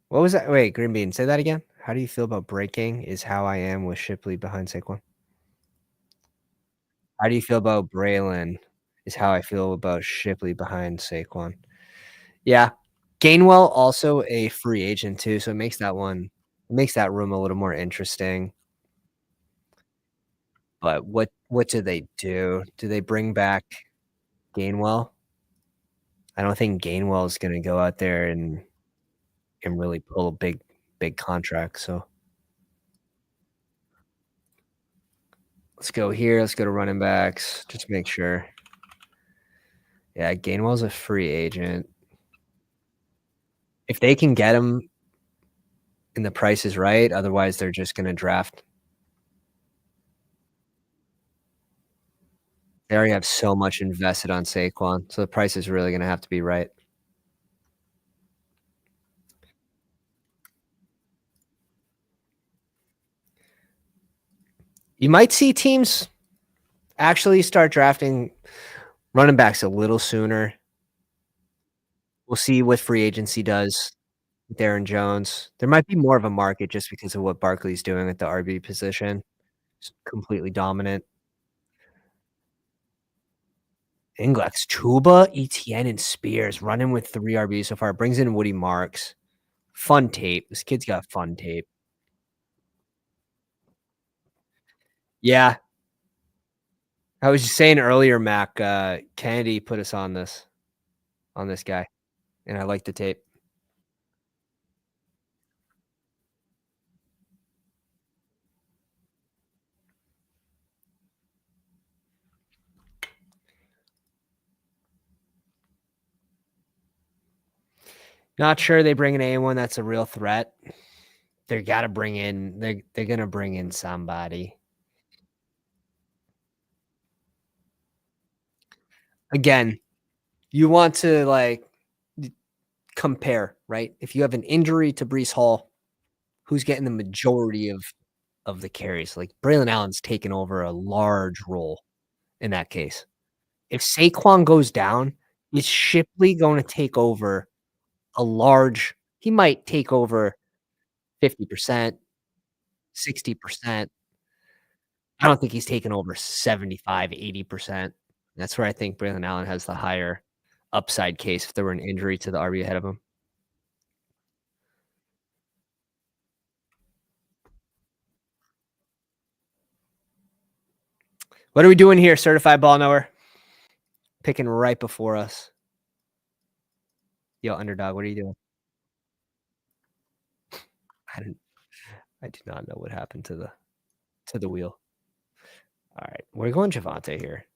S1: What was that? Wait, Green Bean, say that again. How do you feel about breaking is how I am with Shipley behind Saquon? How do you feel about Braylon is how I feel about Shipley behind Saquon. Yeah. Gainwell also a free agent too, so it makes that room a little more interesting. But what do they do? Do they bring back Gainwell? I don't think Gainwell is gonna go out there and really pull a big contract, so let's go here, let's go to running backs, just to make sure. Yeah, Gainwell's a free agent. If they can get him and the price is right, otherwise they're just gonna draft. They already have so much invested on Saquon, so the price is really gonna have to be right. You might see teams actually start drafting running backs a little sooner. We'll see what free agency does with Aaron Jones. There might be more of a market just because of what Barkley's doing at the RB position. It's completely dominant. Inglex, Chuba, Etienne, and Spears running with 3 RBs so far. Brings in Woody Marks. Fun tape. This kid's got fun tape. Yeah. I was just saying earlier, Mac, Kennedy put us on this guy, and I like the tape. Not sure they bring in anyone that's a real threat. They gotta bring in they're gonna bring in somebody. Again, you want to, like, compare, right? If you have an injury to Breece Hall, who's getting the majority of the carries? Like, Braylon Allen's taken over a large role in that case. If Saquon goes down, is Shipley gonna take over a large he might take over 50%, 60%. I don't think he's taken over 75, 80%. That's where I think Braylon Allen has the higher upside case if there were an injury to the RB ahead of him. What are we doing here, certified ball knower? Picking right before us. Yo, Underdog, what are you doing? I didn't I do not know what happened to the wheel. All right, we're going Javante here.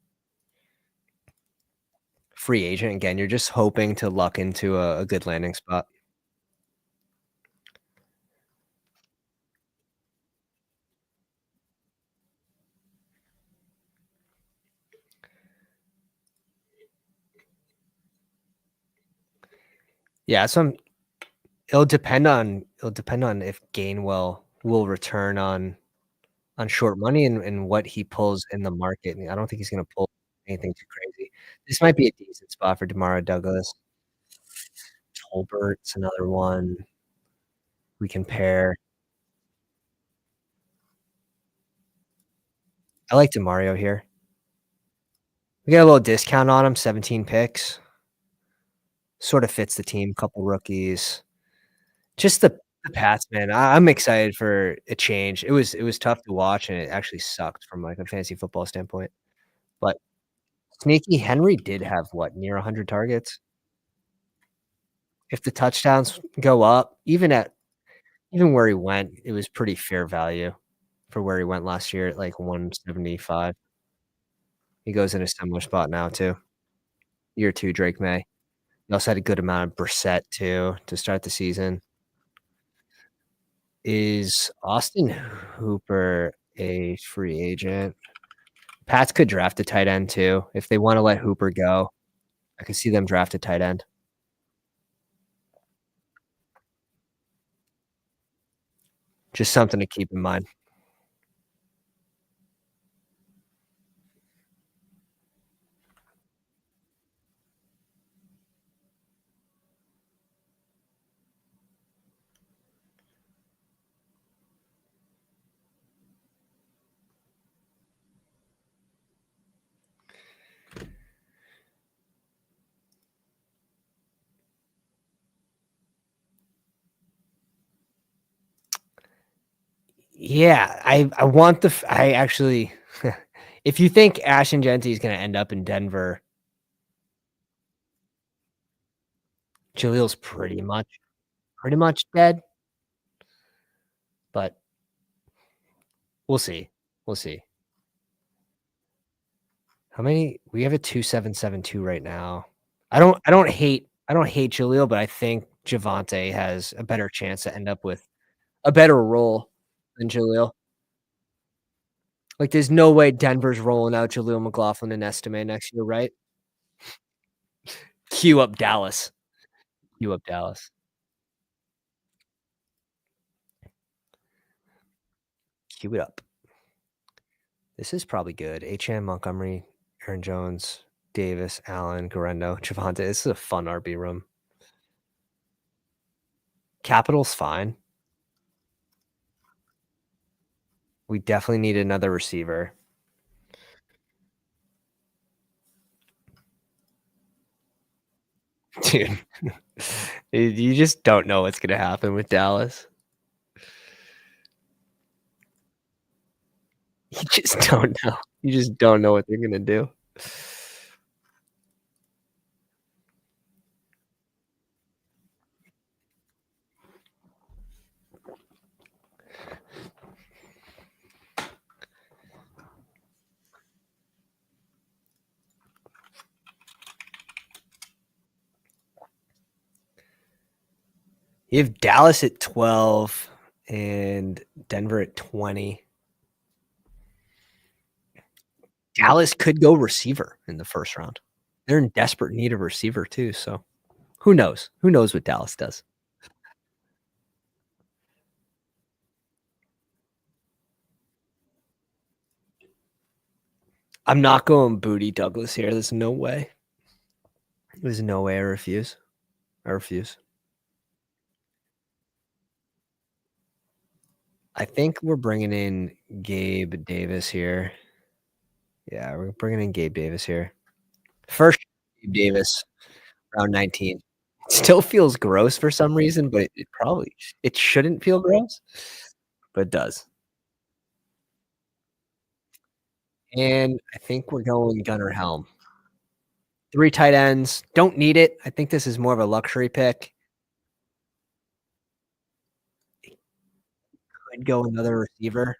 S1: Free agent again. You're just hoping to luck into a good landing spot. Yeah, it'll depend on if Gainwell will return on short money and what he pulls in the market. I don't think he's gonna pull anything too crazy. This might be a decent spot for Demario Douglas. Tolbert's another one we can pair. I like Demario here. We got a little discount on him, 17 picks. Sort of fits the team, couple rookies. Just the Pats, man. I'm excited for a change. It was tough to watch, and it actually sucked from, like, a fantasy football standpoint. But Sneaky Henry did have, what, near 100 targets? If the touchdowns go up, even where he went, it was pretty fair value for where he went last year at, like, 175. He goes in a similar spot now too. Year 2 Drake May. He also had a good amount of Brissett too to start the season. Is Austin Hooper a free agent? Pats could draft a tight end too. If they wanna let Hooper go, I could see them draft a tight end. Just something to keep in mind. Yeah, I want the f I actually if you think Ashton Genty is gonna end up in Denver, Jalil's pretty much dead, but we'll see. We'll see. How many we have a 2772 right now. I don't hate Jaleel, but I think Javonte has a better chance to end up with a better role than Jaleel. Like, there's no way Denver's rolling out Jaleel McLaughlin and Estime next year, right? Cue up Dallas. Cue up Dallas. Cue it up. This is probably good. HM, Montgomery, Aaron Jones, Davis, Allen, Garendo, Javonte. This is a fun RB room. Capital's fine. We definitely need another receiver. Dude, you just don't know what's gonna happen with Dallas. You just don't know. You just don't know what they're gonna do. You have Dallas at 12 and Denver at 20. Dallas could go receiver in the first round. They're in desperate need of a receiver too, so who knows? Who knows what Dallas does? I'm not going Booty Douglas here. There's no way. There's no way I refuse. I refuse. I think we're bringing in Gabe Davis here. Yeah, we're bringing in Gabe Davis here. First Gabe Davis, round 19. It still feels gross for some reason, but it probably it shouldn't feel gross, but it does. And I think we're going Gunnar Helm. 3 tight ends, don't need it. I think this is more of a luxury pick. Could go another receiver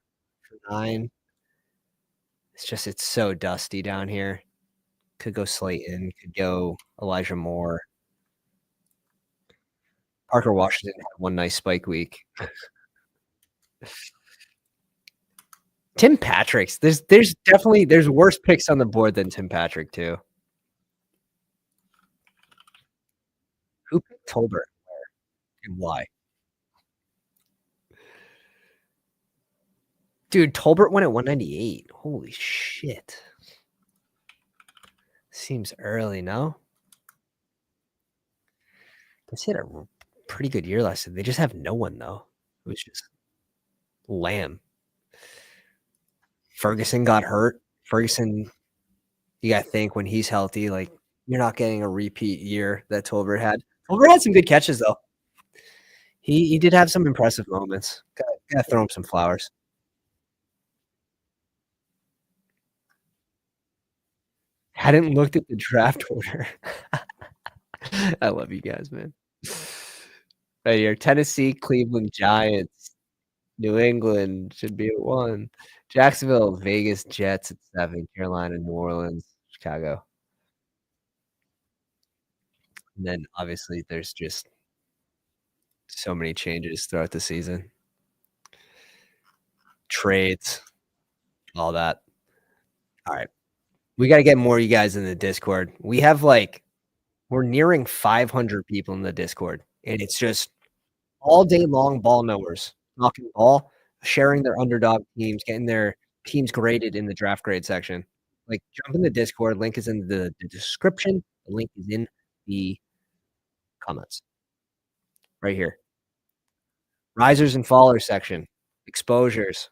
S1: for 9. It's so dusty down here. Could go Slayton, could go Elijah Moore. Parker Washington had one nice spike week. Tim Patrick's there's definitely there's worse picks on the board than Tim Patrick too. Who picked Tolbert and why? Dude, Tolbert went at 198. Holy shit. Seems early, no? Guess he had a pretty good year last year. They just have no one though. It was just Lamb. Ferguson got hurt. Ferguson, you gotta think when he's healthy, like you're not getting a repeat year that Tolbert had. Tolbert had some good catches though. He did have some impressive moments. Gotta throw him some flowers. Hadn't looked at the draft order. I love you guys, man. Right here, Tennessee, Cleveland Giants, New England should be at 1. Jacksonville, Vegas, Jets at 7, Carolina, New Orleans, Chicago. And then obviously there's just so many changes throughout the season. Trades, all that. All right. We got to get more of you guys in the Discord. We're nearing 500 people in the Discord, and it's just all day long ball knowers talking ball, sharing their underdog teams, getting their teams graded in the draft grade section. Like, jump in the Discord. Link is in the description. The link is in the comments right here. Risers and fallers section, exposures,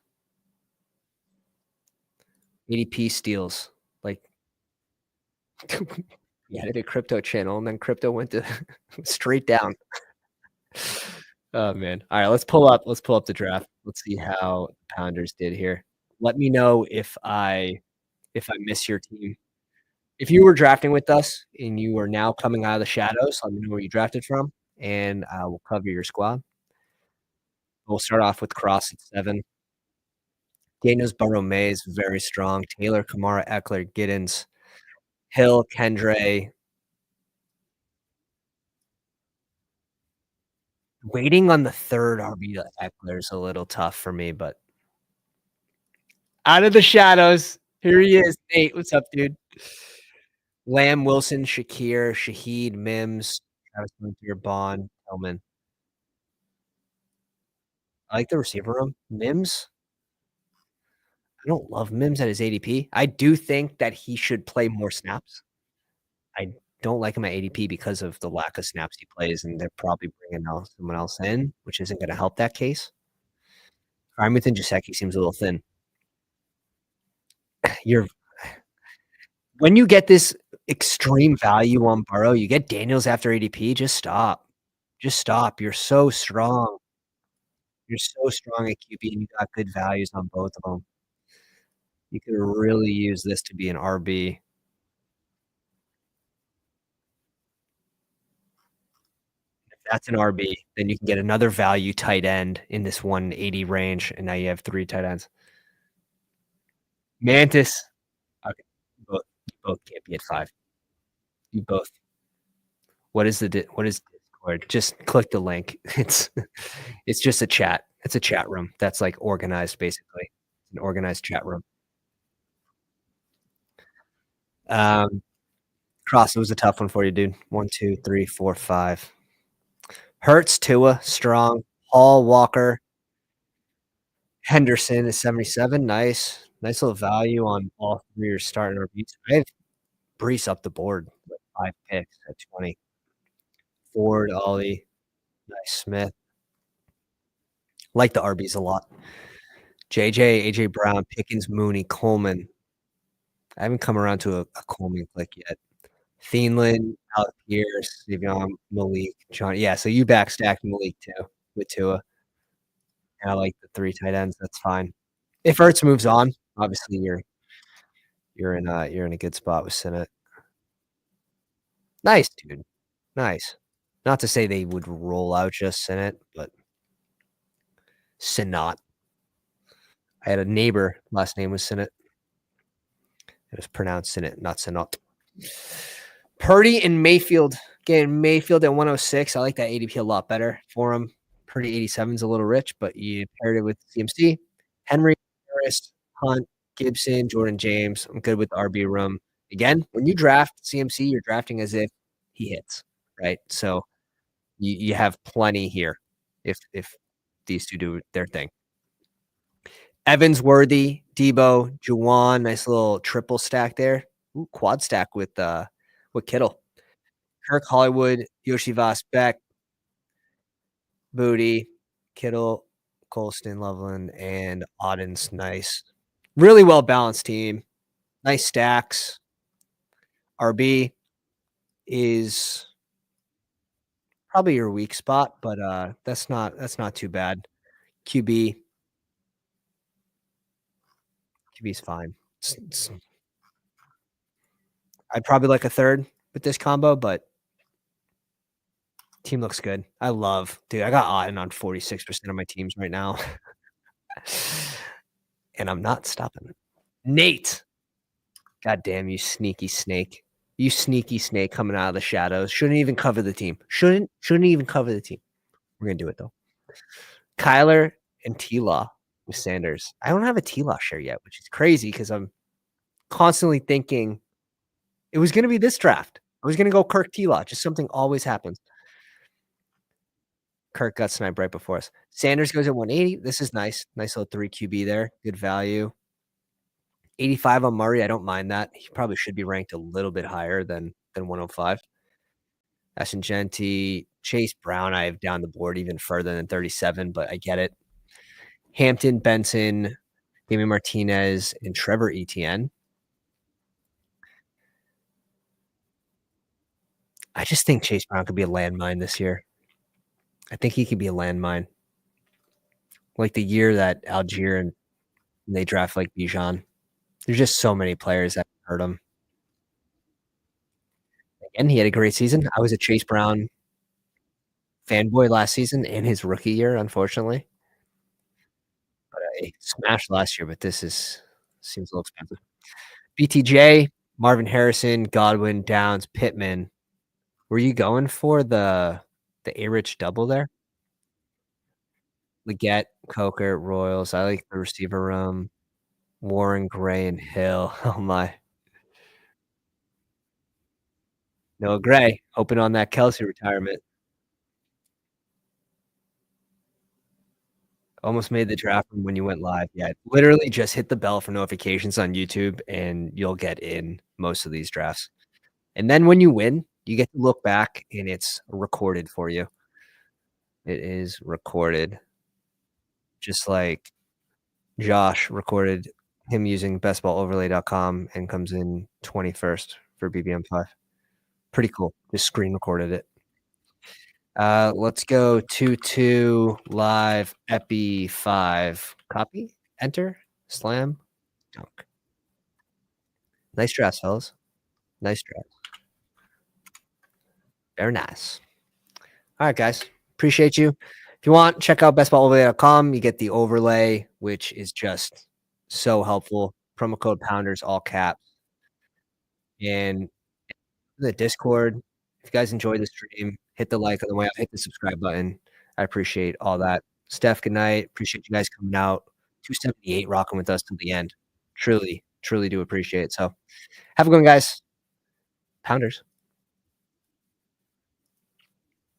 S1: ADP steals. Like, we added a crypto channel, and then crypto went to straight down. Oh man! All right, let's pull up the draft. Let's see how Pounders did here. Let me know if I miss your team. If you were drafting with us and you are now coming out of the shadows, let me know where you drafted from, and I will cover your squad. We'll start off with Cross at 7. Daniels, Burrow, Mays, very strong. Taylor, Kamara, Eckler, Giddens, Hill, Kendre. Waiting on the third RB to Eckler is a little tough for me, but out of the shadows, here he is. Nate, what's up, dude? Lamb, Wilson, Shakir, Shaheed, Mims, Travis Hunter, Bond, Tillman. I like the receiver room. Mims, I don't love Mims at his ADP. I do think that he should play more snaps. I don't like him at ADP because of the lack of snaps he plays, and they're probably bringing someone else in, which isn't going to help that case. Armington Jaceki seems a little thin. When you get this extreme value on Burrow, you get Daniels after ADP, just stop. Just stop. You're so strong. You're so strong at QB, and you got good values on both of them. You could really use this to be an RB. If that's an RB, then you can get another value tight end in this 180 range, and now you have 3 tight ends. Mantis. Okay. You both can't be at 5. You both. What is Discord? Just click the link. It's just a chat. It's a chat room that's like organized, basically. An organized chat room. Cross, it was a tough one for you, dude. 1, 2, 3, 4, 5. Hurts, Tua, Strong, Hall, Walker, Henderson is 77. Nice little value on all 3 are starting RBs. I have Brees up the board with 5 picks at 20. Ford, Ollie, nice Smith. Like the RBs a lot. JJ, AJ Brown, Pickens, Mooney, Coleman. I haven't come around to a Coleman click yet. Thielen, Alec Pierce, Savion, Malik, John. Yeah, so you backstacked Malik too with Tua. And I like the 3 tight ends. That's fine. If Ertz moves on, obviously you're in a good spot with Sinnott. Nice, dude. Nice. Not to say they would roll out just Sinnott, but Sinnott. I had a neighbor, last name was Sinnott. It was pronounced Sinnott, not Sinnott. Purdy and Mayfield. Again, Mayfield at 106. I like that ADP a lot better for him. Purdy 87 is a little rich, but you paired it with CMC. Henry, Harris, Hunt, Gibson, Jordan James. I'm good with the RB room. Again, when you draft CMC, you're drafting as if he hits, right? So You have plenty here if these 2 do their thing. Evans, Worthy, Debo, Juwan, nice little triple stack there. Ooh, quad stack with Kittle. Kirk, Hollywood, Yoshi Voss, Beck, Booty, Kittle, Colston, Loveland, and Auden's nice. Really well balanced team. Nice stacks. RB is probably your weak spot, but, that's not too bad. QB QB's fine. It's I'd probably like a third with this combo, but team looks good. Dude, I got Auden on 46% of my teams right now, and I'm not stopping. Nate, god damn you sneaky snake. You sneaky snake coming out of the shadows. Shouldn't even cover the team. Shouldn't even cover the team. We're gonna do it though. Kyler and T-Law with Sanders. I don't have a T-Law share yet, which is crazy because I'm constantly thinking it was gonna be this draft. I was gonna go Kirk T-Law. Just something always happens. Kirk got sniped right before us. Sanders goes at 180. This is nice. Nice little 3 QB there. Good value. 85 on Murray. I don't mind that. He probably should be ranked a little bit higher than 105. Ashingenti, Chase Brown, I have down the board even further than 37, but I get it. Hampton, Benson, Damien Martinez, and Trevor Etienne. I just think Chase Brown could be a landmine this year. I think he could be a landmine. Like the year that Algier and they draft like Bijan. There's just so many players that hurt him. And he had a great season. I was a Chase Brown fanboy last season and his rookie year, unfortunately. But I smashed last year, but this seems a little expensive. BTJ, Marvin Harrison, Godwin, Downs, Pittman. Were you going for the A-Rich double there? Leggett, Coker, Royals. I like the receiver room. Warren, Gray, and Hill. Oh my. Noah Gray, hoping on that Kelsey retirement. Almost made the draft room when you went live. Yeah, literally just hit the bell for notifications on YouTube, and you'll get in most of these drafts. And then when you win, you get to look back, and it's recorded for you. It is recorded. Just like Josh recorded him using bestballoverlay.com and comes in 21st for BBM5. Pretty cool. Just screen recorded it. Let's go 2-2 live Ep.5. Copy, enter, slam, dunk. Nice drafts, fellas. Nice draft. Very nice. All right, guys. Appreciate you. If you want, check out bestballoverlay.com. You get the overlay, which is just so helpful. Promo code Pounders, all caps. And the Discord. If you guys enjoyed the stream, hit the like on the way out, hit the subscribe button. I appreciate all that. Steph, good night. Appreciate you guys coming out. 278 rocking with us till the end. Truly, truly do appreciate it. So have a good one, guys. Pounders.